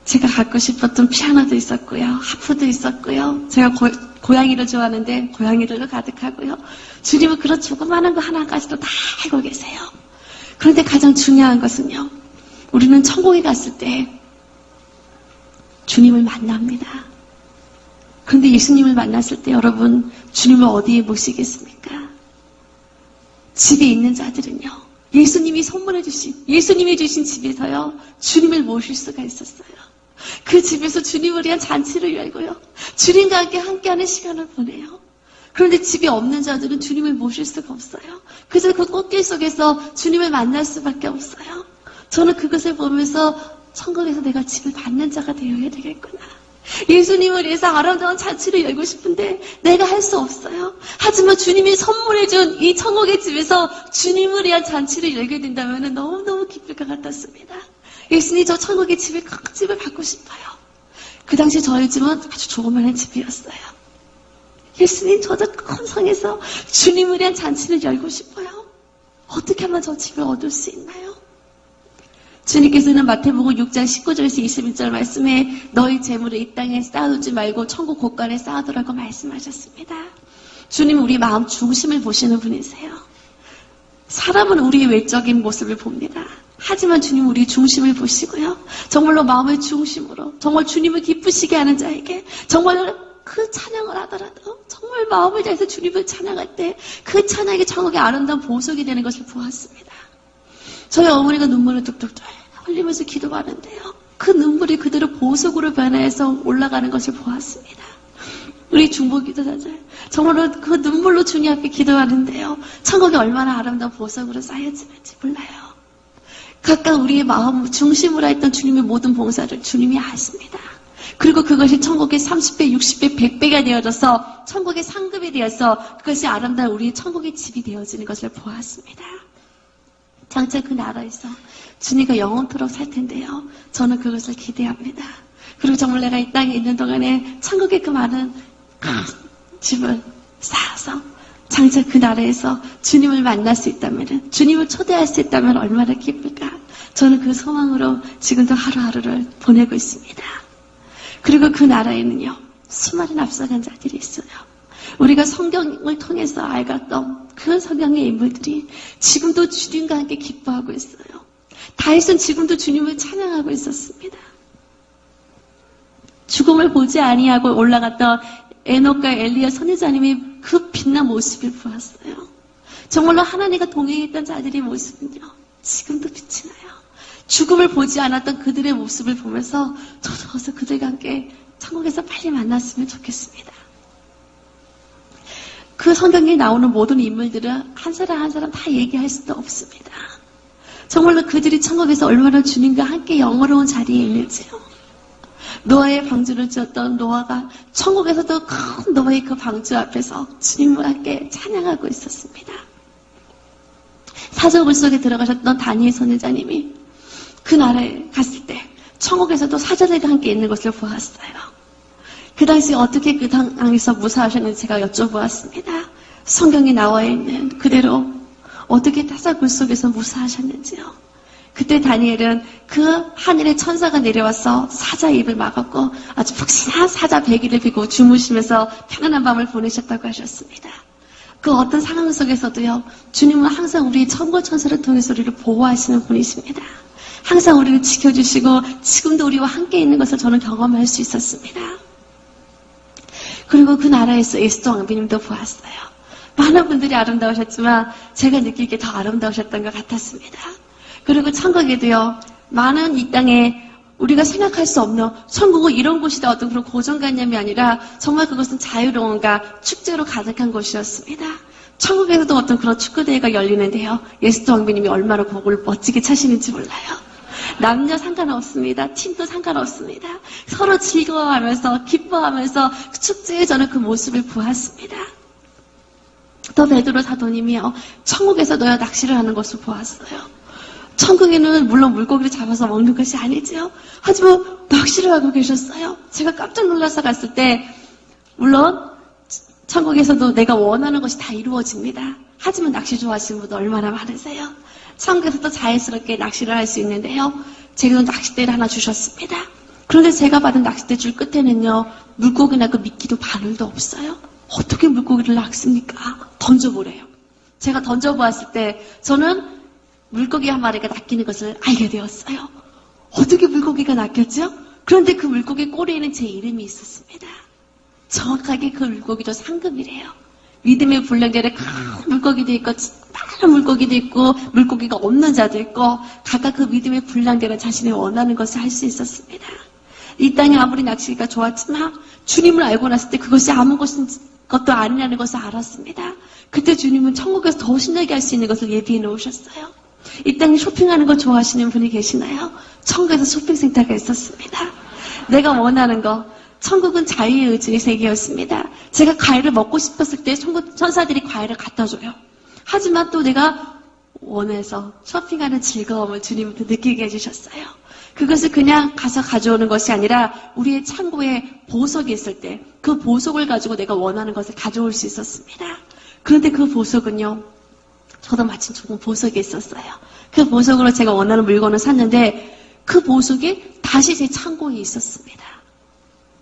제가 갖고 싶었던 피아노도 있었고요. 하프도 있었고요. 제가 고양이를 좋아하는데 고양이들도 가득하고요. 주님은 그런 조그마한 거 하나까지도 다 알고 계세요. 그런데 가장 중요한 것은요, 우리는 천국에 갔을 때 주님을 만납니다. 그런데 예수님을 만났을 때 여러분, 주님을 어디에 모시겠습니까? 집에 있는 자들은요, 예수님이 선물해 주신, 예수님이 주신 집에서요, 주님을 모실 수가 있었어요. 그 집에서 주님을 위한 잔치를 열고요, 주님과 함께하는 시간을 보내요. 그런데 집이 없는 자들은 주님을 모실 수가 없어요. 그래서 그 꽃길 속에서 주님을 만날 수밖에 없어요. 저는 그것을 보면서 천국에서 내가 집을 받는 자가 되어야 되겠구나. 예수님을 위해서 아름다운 잔치를 열고 싶은데 내가 할 수 없어요. 하지만 주님이 선물해준 이 천국의 집에서 주님을 위한 잔치를 열게 된다면 너무너무 기쁠 것 같았습니다. 예수님, 저 천국의 집에 큰 집을 받고 싶어요. 그 당시 저희 집은 아주 조그마한 집이었어요. 예수님, 저도 큰 성에서 주님을 위한 잔치를 열고 싶어요. 어떻게 하면 저 집을 얻을 수 있나요? 주님께서는 마태복음 6장 19절에서 21절 말씀에 너희 재물을 이 땅에 쌓아두지 말고 천국 곳간에 쌓아두라고 말씀하셨습니다. 주님은 우리 마음 중심을 보시는 분이세요. 사람은 우리의 외적인 모습을 봅니다. 하지만 주님은 우리 중심을 보시고요. 정말로 마음의 중심으로, 정말 주님을 기쁘시게 하는 자에게, 정말 그 찬양을 하더라도 정말 마음을 다해서 주님을 찬양할 때 그 찬양이 천국의 아름다운 보석이 되는 것을 보았습니다. 저희 어머니가 눈물을 뚝뚝 흘리면서 기도하는데요. 그 눈물이 그대로 보석으로 변해서 올라가는 것을 보았습니다. 우리 중보 기도자들 정말로 그 눈물로 주님 앞에 기도하는데요. 천국이 얼마나 아름다운 보석으로 쌓여지는지 몰라요. 각각 우리의 마음 중심으로 했던 주님의 모든 봉사를 주님이 아십니다. 그리고 그것이 천국의 30배, 60배, 100배가 되어져서 천국의 상급이 되어서 그것이 아름다운 우리의 천국의 집이 되어지는 것을 보았습니다. 장차 그 나라에서 주님과 영원토록 살 텐데요. 저는 그것을 기대합니다. 그리고 정말 내가 이 땅에 있는 동안에 천국의 그 많은 집을 쌓아서 장차 그 나라에서 주님을 만날 수 있다면, 주님을 초대할 수 있다면 얼마나 기쁠까. 저는 그 소망으로 지금도 하루하루를 보내고 있습니다. 그리고 그 나라에는요, 수많은 앞서간 자들이 있어요. 우리가 성경을 통해서 알았던 그 성경의 인물들이 지금도 주님과 함께 기뻐하고 있어요. 다윗은 지금도 주님을 찬양하고 있었습니다. 죽음을 보지 아니하고 올라갔던 에녹과 엘리야 선지자님의 그 빛난 모습을 보았어요. 정말로 하나님과 동행했던 자들의 모습은요, 지금도 빛이 나요. 죽음을 보지 않았던 그들의 모습을 보면서 저도 어서 그들과 함께 천국에서 빨리 만났으면 좋겠습니다. 그 성경에 나오는 모든 인물들은 한 사람 한 사람 다 얘기할 수도 없습니다. 정말로 그들이 천국에서 얼마나 주님과 함께 영원로운 자리에 있는지요. 노아의 방주를 지었던 노아가 천국에서도 큰 노아의 그 방주 앞에서 주님과 함께 찬양하고 있었습니다. 사자굴 속에 들어가셨던 다니엘 선지자님이 그 나라에 갔을 때 천국에서도 사자들과 함께 있는 것을 보았어요. 그 당시 어떻게 그 땅에서 무사하셨는지 제가 여쭤보았습니다. 성경에 나와 있는 그대로 어떻게 사자굴 속에서 무사하셨는지요. 그때 다니엘은 그 하늘의 천사가 내려와서 사자 입을 막았고 아주 푹신한 사자 배기를 비고 주무시면서 편안한 밤을 보내셨다고 하셨습니다. 그 어떤 상황 속에서도요, 주님은 항상 우리 천군 천사를 통해서 우리를 보호하시는 분이십니다. 항상 우리를 지켜주시고 지금도 우리와 함께 있는 것을 저는 경험할 수 있었습니다. 그리고 그 나라에서 에스더 왕비님도 보았어요. 많은 분들이 아름다우셨지만 제가 느끼기에 더 아름다우셨던 것 같았습니다. 그리고 천국에도요, 많은 이 땅에 우리가 생각할 수 없는 천국은 이런 곳이다 어떤 그런 고정관념이 아니라 정말 그것은 자유로움과 축제로 가득한 곳이었습니다. 천국에서도 어떤 그런 축구대회가 열리는데요. 에스더 왕비님이 얼마나 곡을 멋지게 차시는지 몰라요. 남녀 상관없습니다. 팀도 상관없습니다. 서로 즐거워하면서 기뻐하면서 축제에 저는 그 모습을 보았습니다. 또 베드로 사도님이요, 천국에서도요 낚시를 하는 것을 보았어요. 천국에는 물론 물고기를 잡아서 먹는 것이 아니죠. 하지만 낚시를 하고 계셨어요. 제가 깜짝 놀라서 갔을 때 물론 천국에서도 내가 원하는 것이 다 이루어집니다. 하지만 낚시 좋아하시는 분들 얼마나 많으세요? 천국에서도 자연스럽게 낚시를 할 수 있는데요. 제가 낚싯대를 하나 주셨습니다. 그런데 제가 받은 낚싯대 줄 끝에는요, 물고기나 그 미끼도 바늘도 없어요. 어떻게 물고기를 낚습니까? 던져보래요. 제가 던져보았을 때 저는 물고기 한 마리가 낚이는 것을 알게 되었어요. 어떻게 물고기가 낚였죠? 그런데 그 물고기 꼬리에는 제 이름이 있었습니다. 정확하게 그 물고기도 상급이래요. 믿음의 분량계에 큰 물고기도 있고 많은 물고기도 있고 물고기가 없는 자도 있고 각각 그 믿음의 분량대로 자신이 원하는 것을 할 수 있었습니다. 이 땅에 아무리 낚시가 좋았지만 주님을 알고 났을 때 그것이 아무 것도 아니라는 것을 알았습니다. 그때 주님은 천국에서 더 신나게 할 수 있는 것을 예비해 놓으셨어요. 이 땅에 쇼핑하는 거 좋아하시는 분이 계시나요? 천국에서 쇼핑센터가 있었습니다. 내가 원하는 거, 천국은 자유의 의지의 세계였습니다. 제가 과일을 먹고 싶었을 때 천국 천사들이 과일을 갖다 줘요. 하지만 또 내가 원해서 쇼핑하는 즐거움을 주님부터 느끼게 해주셨어요. 그것을 그냥 가서 가져오는 것이 아니라 우리의 창고에 보석이 있을 때 그 보석을 가지고 내가 원하는 것을 가져올 수 있었습니다. 그런데 그 보석은요, 저도 마침 좋은 보석이 있었어요. 그 보석으로 제가 원하는 물건을 샀는데 그 보석이 다시 제 창고에 있었습니다.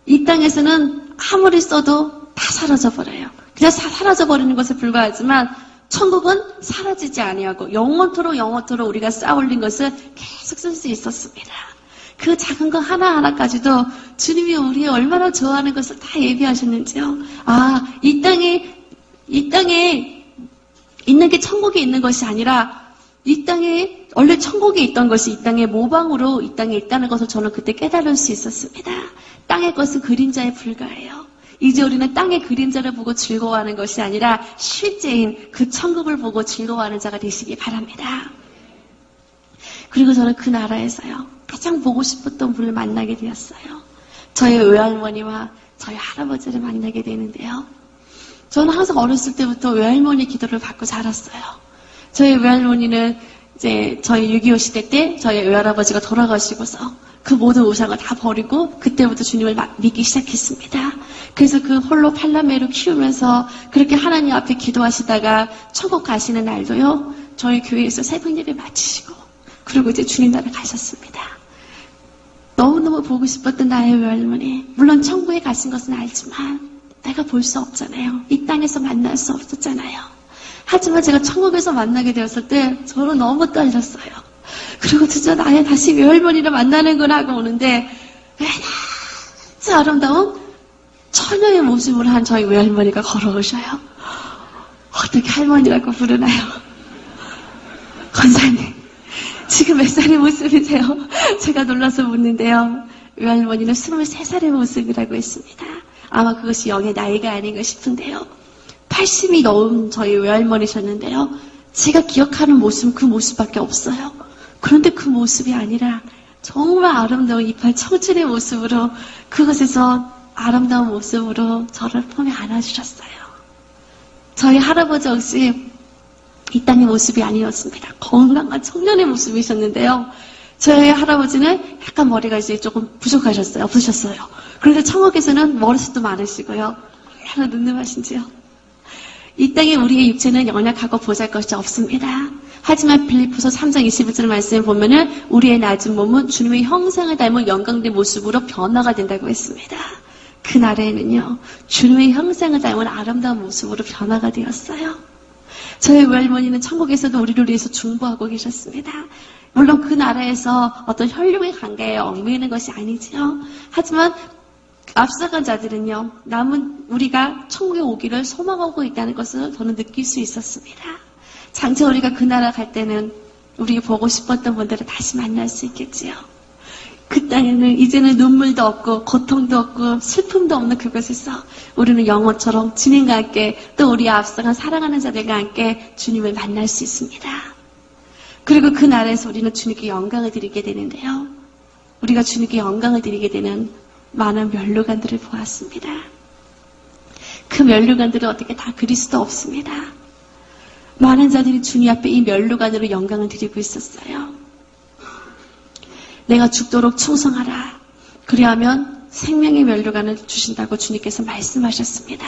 이 땅에서는 아무리 써도 다 사라져버려요. 그냥 사라져버리는 것에 불과하지만 천국은 사라지지 아니하고 영원토록 우리가 쌓아올린 것을 계속 쓸 수 있었습니다. 그 작은 거 하나하나까지도 주님이 우리 얼마나 좋아하는 것을 다 예비하셨는지요. 아, 이 땅에 있는 게 천국에 있는 것이 아니라 이 땅에 원래 천국에 있던 것이 이 땅의 모방으로 이 땅에 있다는 것을 저는 그때 깨달을 수 있었습니다. 땅의 것은 그림자에 불과해요. 이제 우리는 땅의 그림자를 보고 즐거워하는 것이 아니라 실제인 그 천국을 보고 즐거워하는 자가 되시기 바랍니다. 그리고 저는 그 나라에서요, 가장 보고 싶었던 분을 만나게 되었어요. 저의 외할머니와 저희 할아버지를 만나게 되는데요. 저는 항상 어렸을 때부터 외할머니 기도를 받고 자랐어요. 저희 외할머니는 이제 저희 6.25 시대 때 저희 외할아버지가 돌아가시고서 그 모든 우상을 다 버리고 그때부터 주님을 믿기 시작했습니다. 그래서 그 홀로 팔남매로 키우면서 그렇게 하나님 앞에 기도하시다가 천국 가시는 날도요, 저희 교회에서 새벽 예배 마치시고 그리고 이제 주님 나라 가셨습니다. 너무너무 보고 싶었던 나의 외할머니, 물론 천국에 가신 것은 알지만 내가 볼 수 없잖아요. 이 땅에서 만날 수 없었잖아요. 하지만 제가 천국에서 만나게 되었을 때 저는 너무 떨렸어요. 그리고 진짜 나의 다시 외할머니를 만나는구나 하고 오는데 아주 아름다운 처녀의 모습을 한 저희 외할머니가 걸어오셔요. 어떻게 할머니라고 부르나요? 권사님, 지금 몇 살의 모습이세요? 제가 놀라서 묻는데요. 외할머니는 23살의 모습이라고 했습니다. 아마 그것이 영의 나이가 아닌가 싶은데요. 80이 넘은 저희 외할머니셨는데요. 제가 기억하는 모습은 그 모습밖에 없어요. 그런데 그 모습이 아니라 정말 아름다운 이팔 청춘의 모습으로 그곳에서 아름다운 모습으로 저를 품에 안아주셨어요. 저희 할아버지 역시 이 땅의 모습이 아니었습니다. 건강한 청년의 모습이셨는데요. 저희 할아버지는 약간 머리가 이제 조금 부족하셨어요. 없으셨어요. 그런데 천국에서는 머리숱도 많으시고요. 얼마나 늠름하신지요. 이 땅에 우리의 육체는 연약하고 보잘것이 없습니다. 하지만 빌립보서 3장 21절 말씀에 보면은 우리의 낮은 몸은 주님의 형상을 닮은 영광된 모습으로 변화가 된다고 했습니다. 그날에는요, 주님의 형상을 닮은 아름다운 모습으로 변화가 되었어요. 저희 외할머니는 천국에서도 우리를 위해서 중보하고 계셨습니다. 물론 그 나라에서 어떤 혈육의 관계에 얽매이는 것이 아니지요. 하지만 앞서간 자들은요, 남은 우리가 천국에 오기를 소망하고 있다는 것을 저는 느낄 수 있었습니다. 장차 우리가 그 나라 갈 때는 우리 보고 싶었던 분들을 다시 만날 수 있겠지요. 그 땅에는 이제는 눈물도 없고 고통도 없고 슬픔도 없는 그곳에서 우리는 영원처럼 주님과 함께 또 우리 앞서간 사랑하는 자들과 함께 주님을 만날 수 있습니다. 그리고 그 나라에서 우리는 주님께 영광을 드리게 되는데요. 우리가 주님께 영광을 드리게 되는 많은 면류관들을 보았습니다. 그 면류관들은 어떻게 다 그릴 수도 없습니다. 많은 자들이 주님 앞에 이 면류관으로 영광을 드리고 있었어요. 내가 죽도록 충성하라. 그리하면 생명의 면류관을 주신다고 주님께서 말씀하셨습니다.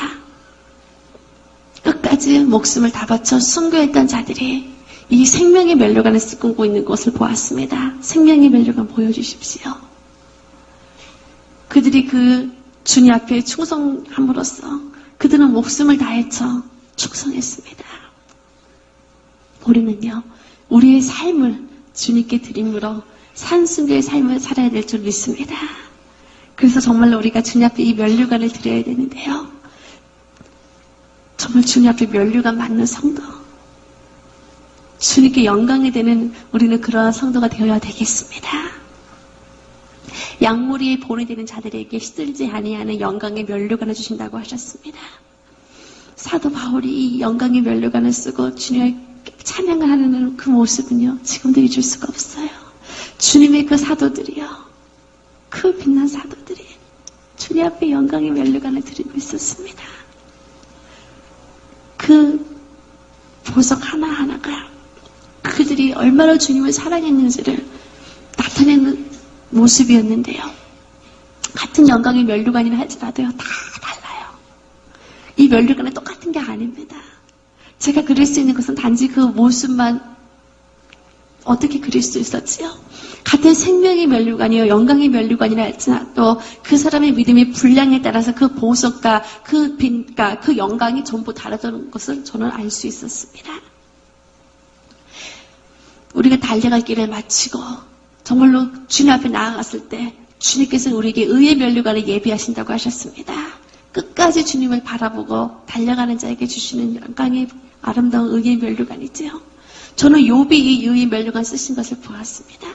끝까지 목숨을 다 바쳐 순교했던 자들이 이 생명의 면류관을 쓰고 있는 것을 보았습니다. 생명의 면류관 보여주십시오. 그들이 그 주님 앞에 충성함으로써 그들은 목숨을 다해쳐 충성했습니다. 우리는요, 우리의 삶을 주님께 드림으로 산순교의 삶을 살아야 될 줄 믿습니다. 그래서 정말로 우리가 주님 앞에 이 면류관을 드려야 되는데요. 정말 주님 앞에 면류관 맞는 성도, 주님께 영광이 되는 우리는 그러한 성도가 되어야 되겠습니다. 양무리에 본이 되는 자들에게 시들지 아니하는 영광의 면류관을 주신다고 하셨습니다. 사도 바울이 이 영광의 면류관을 쓰고 주님을 찬양을 하는 그 모습은요, 지금도 잊을 수가 없어요. 주님의 그 사도들이요, 그 빛난 사도들이 주님 앞에 영광의 면류관을 드리고 있었습니다. 그 보석 하나하나가 그들이 얼마나 주님을 사랑했는지를 나타내는 모습이었는데요. 같은 영광의 면류관이라 할지라도요, 다 달라요. 이 면류관은 똑같은 게 아닙니다. 제가 그릴 수 있는 것은 단지 그 모습만 어떻게 그릴 수 있었지요? 같은 생명의 면류관이요, 영광의 면류관이라 할지라도 그 사람의 믿음의 분량에 따라서 그 보석과 그 빛과 그 영광이 전부 다르다는 것을 저는 알 수 있었습니다. 우리가 달려갈 길을 마치고 정말로 주님 앞에 나아갔을 때 주님께서 우리에게 의의 면류관을 예비하신다고 하셨습니다. 끝까지 주님을 바라보고 달려가는 자에게 주시는 영광의 아름다운 의의 면류관이지요. 저는 욥이 이 의의 면류관 쓰신 것을 보았습니다.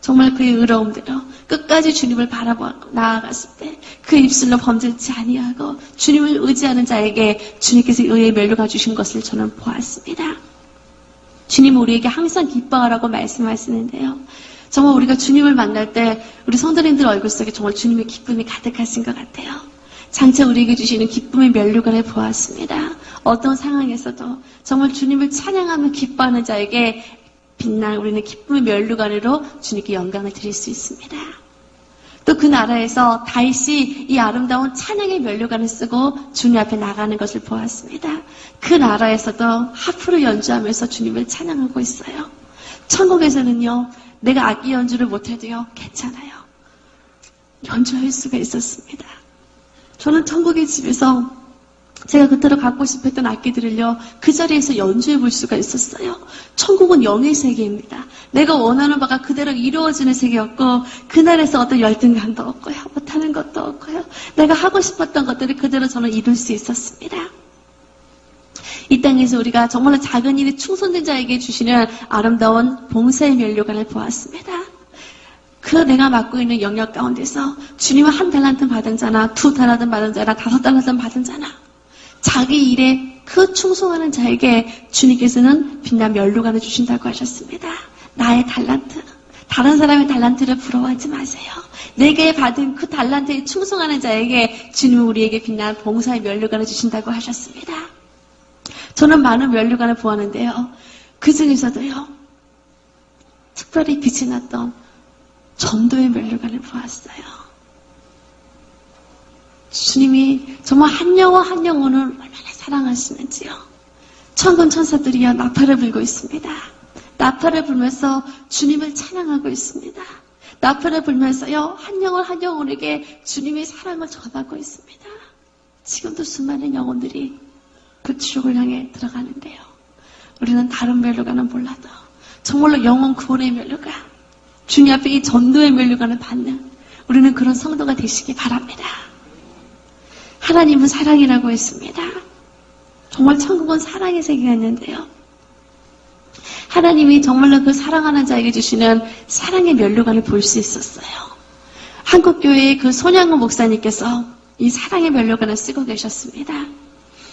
정말 그의 의로움대로 끝까지 주님을 바라보고 나아갔을 때 그 입술로 범죄치 아니하고 주님을 의지하는 자에게 주님께서 의의 면류관 주신 것을 저는 보았습니다. 주님은 우리에게 항상 기뻐하라고 말씀하시는데요. 정말 우리가 주님을 만날 때 우리 성도님들 얼굴 속에 정말 주님의 기쁨이 가득하신 것 같아요. 장차 우리에게 주시는 기쁨의 면류관을 보았습니다. 어떤 상황에서도 정말 주님을 찬양하며 기뻐하는 자에게 빛난 우리는 기쁨의 면류관으로 주님께 영광을 드릴 수 있습니다. 또 그 나라에서 다윗이 이 아름다운 찬양의 면류관을 쓰고 주님 앞에 나가는 것을 보았습니다. 그 나라에서도 하프를 연주하면서 주님을 찬양하고 있어요. 천국에서는요, 내가 악기 연주를 못해도요, 괜찮아요. 연주할 수가 있었습니다. 저는 천국의 집에서 제가 그토록 갖고 싶었던 악기들을요, 그 자리에서 연주해 볼 수가 있었어요. 천국은 영의 세계입니다. 내가 원하는 바가 그대로 이루어지는 세계였고, 그날에서 어떤 열등감도 없고요, 못하는 것도 없고요, 내가 하고 싶었던 것들을 그대로 저는 이룰 수 있었습니다. 이 땅에서 우리가 정말로 작은 일에 충성된 자에게 주시는 아름다운 봉사의 면류관을 보았습니다. 그 내가 맡고 있는 영역 가운데서 주님은 1달란트 받은 자나 2달란트 받은 자나 5달란트 받은 자나 자기 일에 그 충성하는 자에게 주님께서는 빛난 면류관을 주신다고 하셨습니다. 나의 달란트, 다른 사람의 달란트를 부러워하지 마세요. 내게 받은 그 달란트에 충성하는 자에게 주님은 우리에게 빛난 봉사의 면류관을 주신다고 하셨습니다. 저는 많은 면류관을 보았는데요. 그 중에서도요, 특별히 빛이 났던 전도의 면류관을 보았어요. 주님이 정말 한 영혼 한 영혼을 얼마나 사랑하시는지요. 천군 천사들이여 나팔을 불고 있습니다. 나팔을 불면서 주님을 찬양하고 있습니다. 나팔을 불면서요, 한 영혼 한 영혼에게 주님의 사랑을 전하고 있습니다. 지금도 수많은 영혼들이 그 지옥을 향해 들어가는데요. 우리는 다른 면류관은 몰라도 정말로 영혼 구원의 면류관, 주님 앞에 이 전도의 면류관을 받는 우리는 그런 성도가 되시기 바랍니다. 하나님은 사랑이라고 했습니다. 정말 천국은 사랑의 세계였는데요. 하나님이 정말로 그 사랑하는 자에게 주시는 사랑의 면류관을 볼 수 있었어요. 한국교회의 그 손양훈 목사님께서 이 사랑의 면류관을 쓰고 계셨습니다.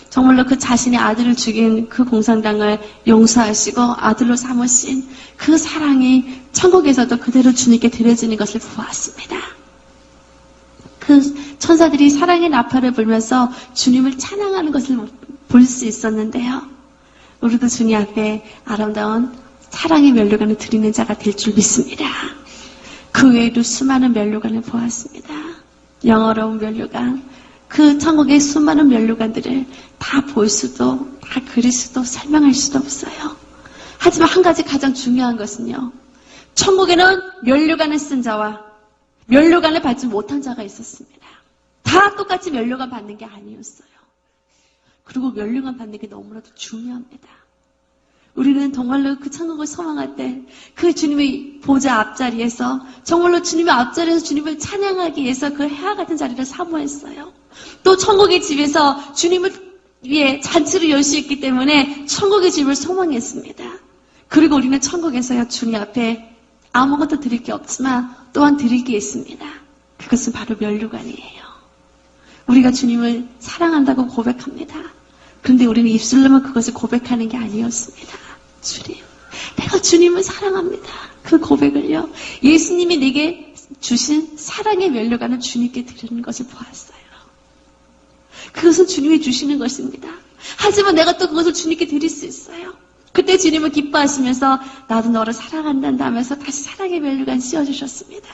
정말로 그 자신의 아들을 죽인 그 공산당을 용서하시고 아들로 삼으신 그 사랑이 천국에서도 그대로 주님께 드려지는 것을 보았습니다. 그 천사들이 사랑의 나팔을 불면서 주님을 찬양하는 것을 볼 수 있었는데요. 우리도 주님 앞에 아름다운 사랑의 면류관을 드리는 자가 될 줄 믿습니다. 그 외에도 수많은 면류관을 보았습니다. 영어로운 면류관, 그 천국의 수많은 면류관들을 다 볼 수도, 다 그릴 수도, 설명할 수도 없어요. 하지만 한 가지 가장 중요한 것은요. 천국에는 면류관을 쓴 자와 면류관을 받지 못한 자가 있었습니다. 다 똑같이 면류관 받는 게 아니었어요. 그리고 면류관 받는 게 너무나도 중요합니다. 우리는 정말로 그 천국을 소망할 때 그 주님의 보좌 앞자리에서 정말로 주님의 앞자리에서 주님을 찬양하기 위해서 그 해와 같은 자리를 사모했어요. 또 천국의 집에서 주님을 위해 잔치를 열 수 있기 때문에 천국의 집을 소망했습니다. 그리고 우리는 천국에서요 주님 앞에 아무것도 드릴 게 없지만 또한 드릴 게 있습니다. 그것은 바로 면류관이에요. 우리가 주님을 사랑한다고 고백합니다. 그런데 우리는 입술로만 그것을 고백하는 게 아니었습니다. 주님, 내가 주님을 사랑합니다. 그 고백을요, 예수님이 내게 주신 사랑의 면류관을 주님께 드리는 것을 보았어요. 그것은 주님이 주시는 것입니다. 하지만 내가 또 그것을 주님께 드릴 수 있어요. 그때 주님은 기뻐하시면서 나도 너를 사랑한단다 하면서 다시 사랑의 면류관 씌워주셨습니다.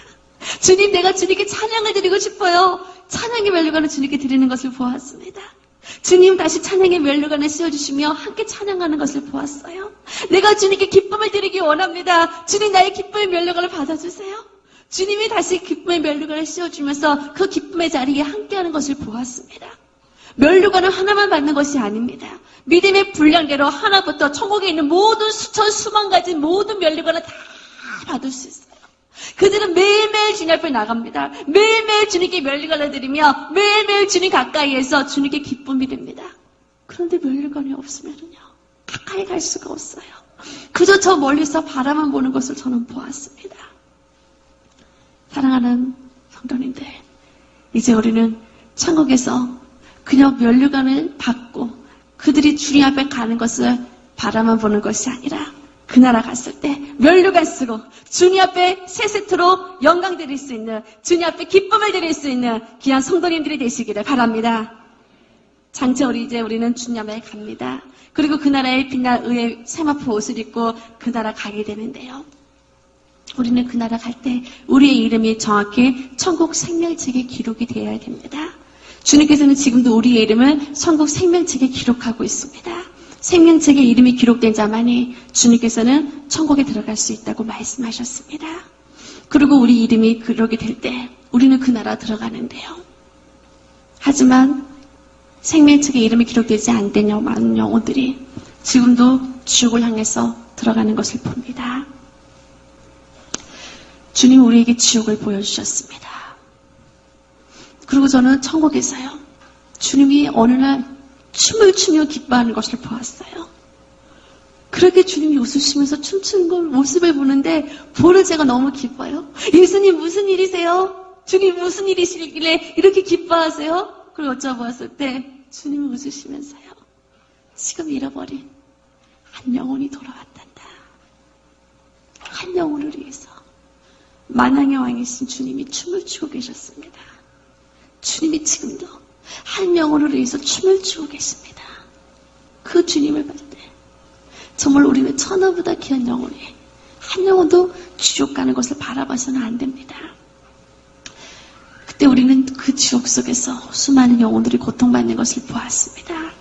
주님, 내가 주님께 찬양을 드리고 싶어요. 찬양의 면류관을 주님께 드리는 것을 보았습니다. 주님 다시 찬양의 면류관을 씌워주시며 함께 찬양하는 것을 보았어요. 내가 주님께 기쁨을 드리기 원합니다. 주님, 나의 기쁨의 면류관을 받아주세요. 주님이 다시 기쁨의 면류관을 씌워주면서 그 기쁨의 자리에 함께하는 것을 보았습니다. 면류관은 하나만 받는 것이 아닙니다. 믿음의 분량대로 하나부터 천국에 있는 모든 수천 수만 가지 모든 면류관을 다 받을 수 있어요. 그들은 매일매일 주님 앞에 나갑니다. 매일매일 주님께 면류관을 드리며 매일매일 주님 가까이에서 주님께 기쁨이 됩니다. 그런데 면류관이 없으면요 가까이 갈 수가 없어요. 그저 저 멀리서 바라만 보는 것을 저는 보았습니다. 사랑하는 성도님들, 이제 우리는 천국에서 그냥 면류관을 받고 그들이 주님 앞에 가는 것을 바라만 보는 것이 아니라 그 나라 갔을 때 면류관 쓰고 주님 앞에 세 세트로 영광 드릴 수 있는, 주님 앞에 기쁨을 드릴 수 있는 귀한 성도님들이 되시기를 바랍니다. 장차 우리는 주님 앞에 갑니다. 그리고 그 나라에 빛날 의의 세마포 옷을 입고 그 나라 가게 되는데요. 우리는 그 나라 갈 때 우리의 이름이 정확히 천국 생명책에 기록이 되어야 됩니다. 주님께서는 지금도 우리의 이름을 천국 생명책에 기록하고 있습니다. 생명책에 이름이 기록된 자만이 주님께서는 천국에 들어갈 수 있다고 말씀하셨습니다. 그리고 우리 이름이 그러게 될 때 우리는 그 나라 들어가는데요. 하지만 생명책에 이름이 기록되지 않는 많은 영혼들이 지금도 지옥을 향해서 들어가는 것을 봅니다. 주님 우리에게 지옥을 보여주셨습니다. 그리고 저는 천국에서요, 주님이 어느 날 춤을 추며 기뻐하는 것을 보았어요. 그렇게 주님이 웃으시면서 춤추는 걸 모습을 보는데 보는 제가 너무 기뻐요. 예수님 무슨 일이세요? 주님 무슨 일이시길래 이렇게 기뻐하세요? 그걸 여쭤보았을 때 주님이 웃으시면서요, 지금 잃어버린 한 영혼이 돌아왔단다. 한 영혼을 위해서 만왕의 왕이신 주님이 춤을 추고 계셨습니다. 주님이 지금도 한 영혼을 위해서 춤을 추고 계십니다. 그 주님을 볼 때 정말 우리는 천하보다 귀한 영혼이 한 영혼도 지옥 가는 것을 바라봐서는 안 됩니다. 그때 우리는 그 지옥 속에서 수많은 영혼들이 고통받는 것을 보았습니다.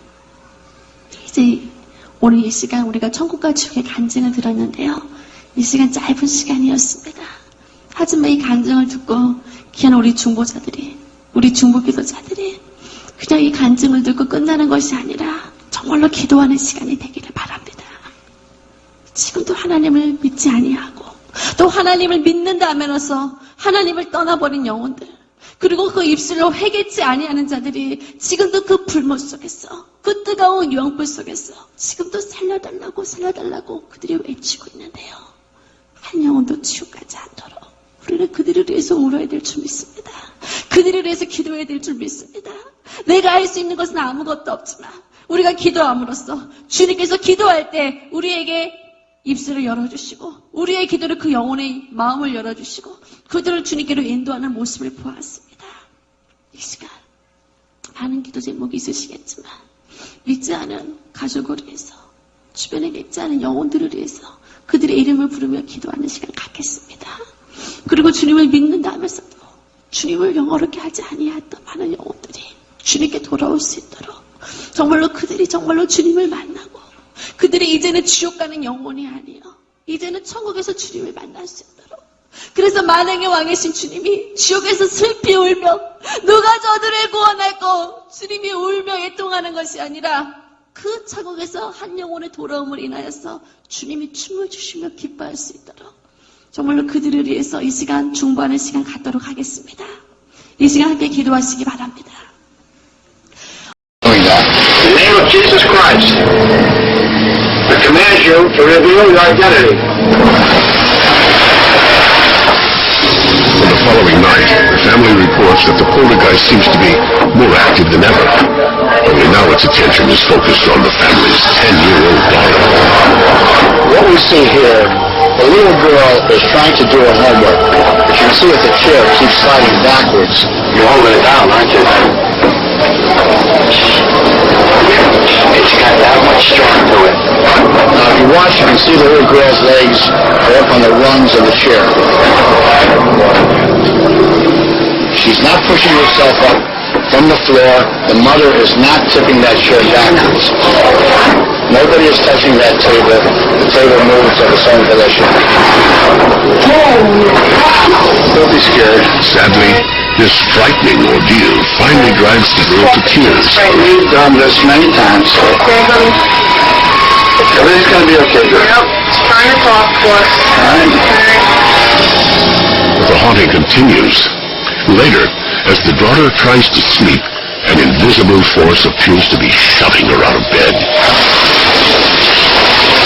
이제 오늘 이 시간 우리가 천국과 지옥의 간증을 들었는데요. 이 시간 짧은 시간이었습니다. 하지만 이 간증을 듣고 귀한 우리 중보자들이, 우리 중보기도자들이 그냥 이 간증을 듣고 끝나는 것이 아니라 정말로 기도하는 시간이 되기를 바랍니다. 지금도 하나님을 믿지 아니하고 또 하나님을 믿는다 하면서 하나님을 떠나버린 영혼들, 그리고 그 입술로 회개치 아니하는 자들이 지금도 그 불못 속에서, 그 뜨거운 유황불 속에서 지금도 살려달라고 살려달라고 그들이 외치고 있는데요. 한 영혼도 지옥 가지 않도록 우리는 그들을 위해서 울어야 될 줄 믿습니다. 그들을 위해서 기도해야 될 줄 믿습니다. 내가 할 수 있는 것은 아무것도 없지만 우리가 기도함으로써 주님께서 기도할 때 우리에게 입술을 열어주시고 우리의 기도를 그 영혼의 마음을 열어주시고 그들을 주님께로 인도하는 모습을 보았습니다. 이 시간 많은 기도 제목이 있으시겠지만 믿지 않은 가족을 위해서, 주변에 믿지 않은 영혼들을 위해서 그들의 이름을 부르며 기도하는 시간 갖겠습니다. 그리고 주님을 믿는다 하면서도 주님을 영어롭게 하지 아니했던 많은 영혼들이 주님께 돌아올 수 있도록 정말로 그들이 정말로 주님을 만나고 그들이 이제는 지옥 가는 영혼이 아니요 이제는 천국에서 주님을 만날 수 있도록, 그래서 만왕의 왕이신 주님이 지옥에서 슬피 울며 누가 저들을 구원할꼬 주님이 울며 애통하는 것이 아니라 그 천국에서 한 영혼의 돌아옴을 인하여서 주님이 춤을 추시며 기뻐할 수 있도록 정말로 그들을 위해서 이 시간 중보하는 시간 갖도록 하겠습니다. 이 시간 함께 기도하시기 바랍니다. In the name of Jesus Christ, I command you to reveal your identity. On the following night, the family reports that the poltergeist seems to be more active than ever. Only now its attention is focused on the family's 10-year-old daughter. What we see here, the little girl is trying to do her homework. But you can see that the chair keeps sliding backwards. You're holding it down, aren't you? It's got that much strength to it. Now, if you watch, you can see the little girl's legs are up on the rungs of the chair. She's not pushing herself up from the floor. The mother is not tipping that chair backwards. Nobody is touching that table. The table moves of its own volition. Don't be scared. Sadly, this frightening ordeal finally drives the girl to tears. We've done this many times. Everything's going to be okay, girl. Yep, it's trying to talk to us. The haunting continues. Later, as the daughter tries to sleep, an invisible force appears to be shoving her out of bed.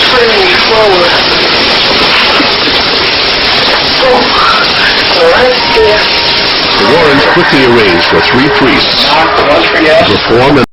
Turning me forward. Alright, yeah. The Warrens quickly arrange for 3 priests to perform an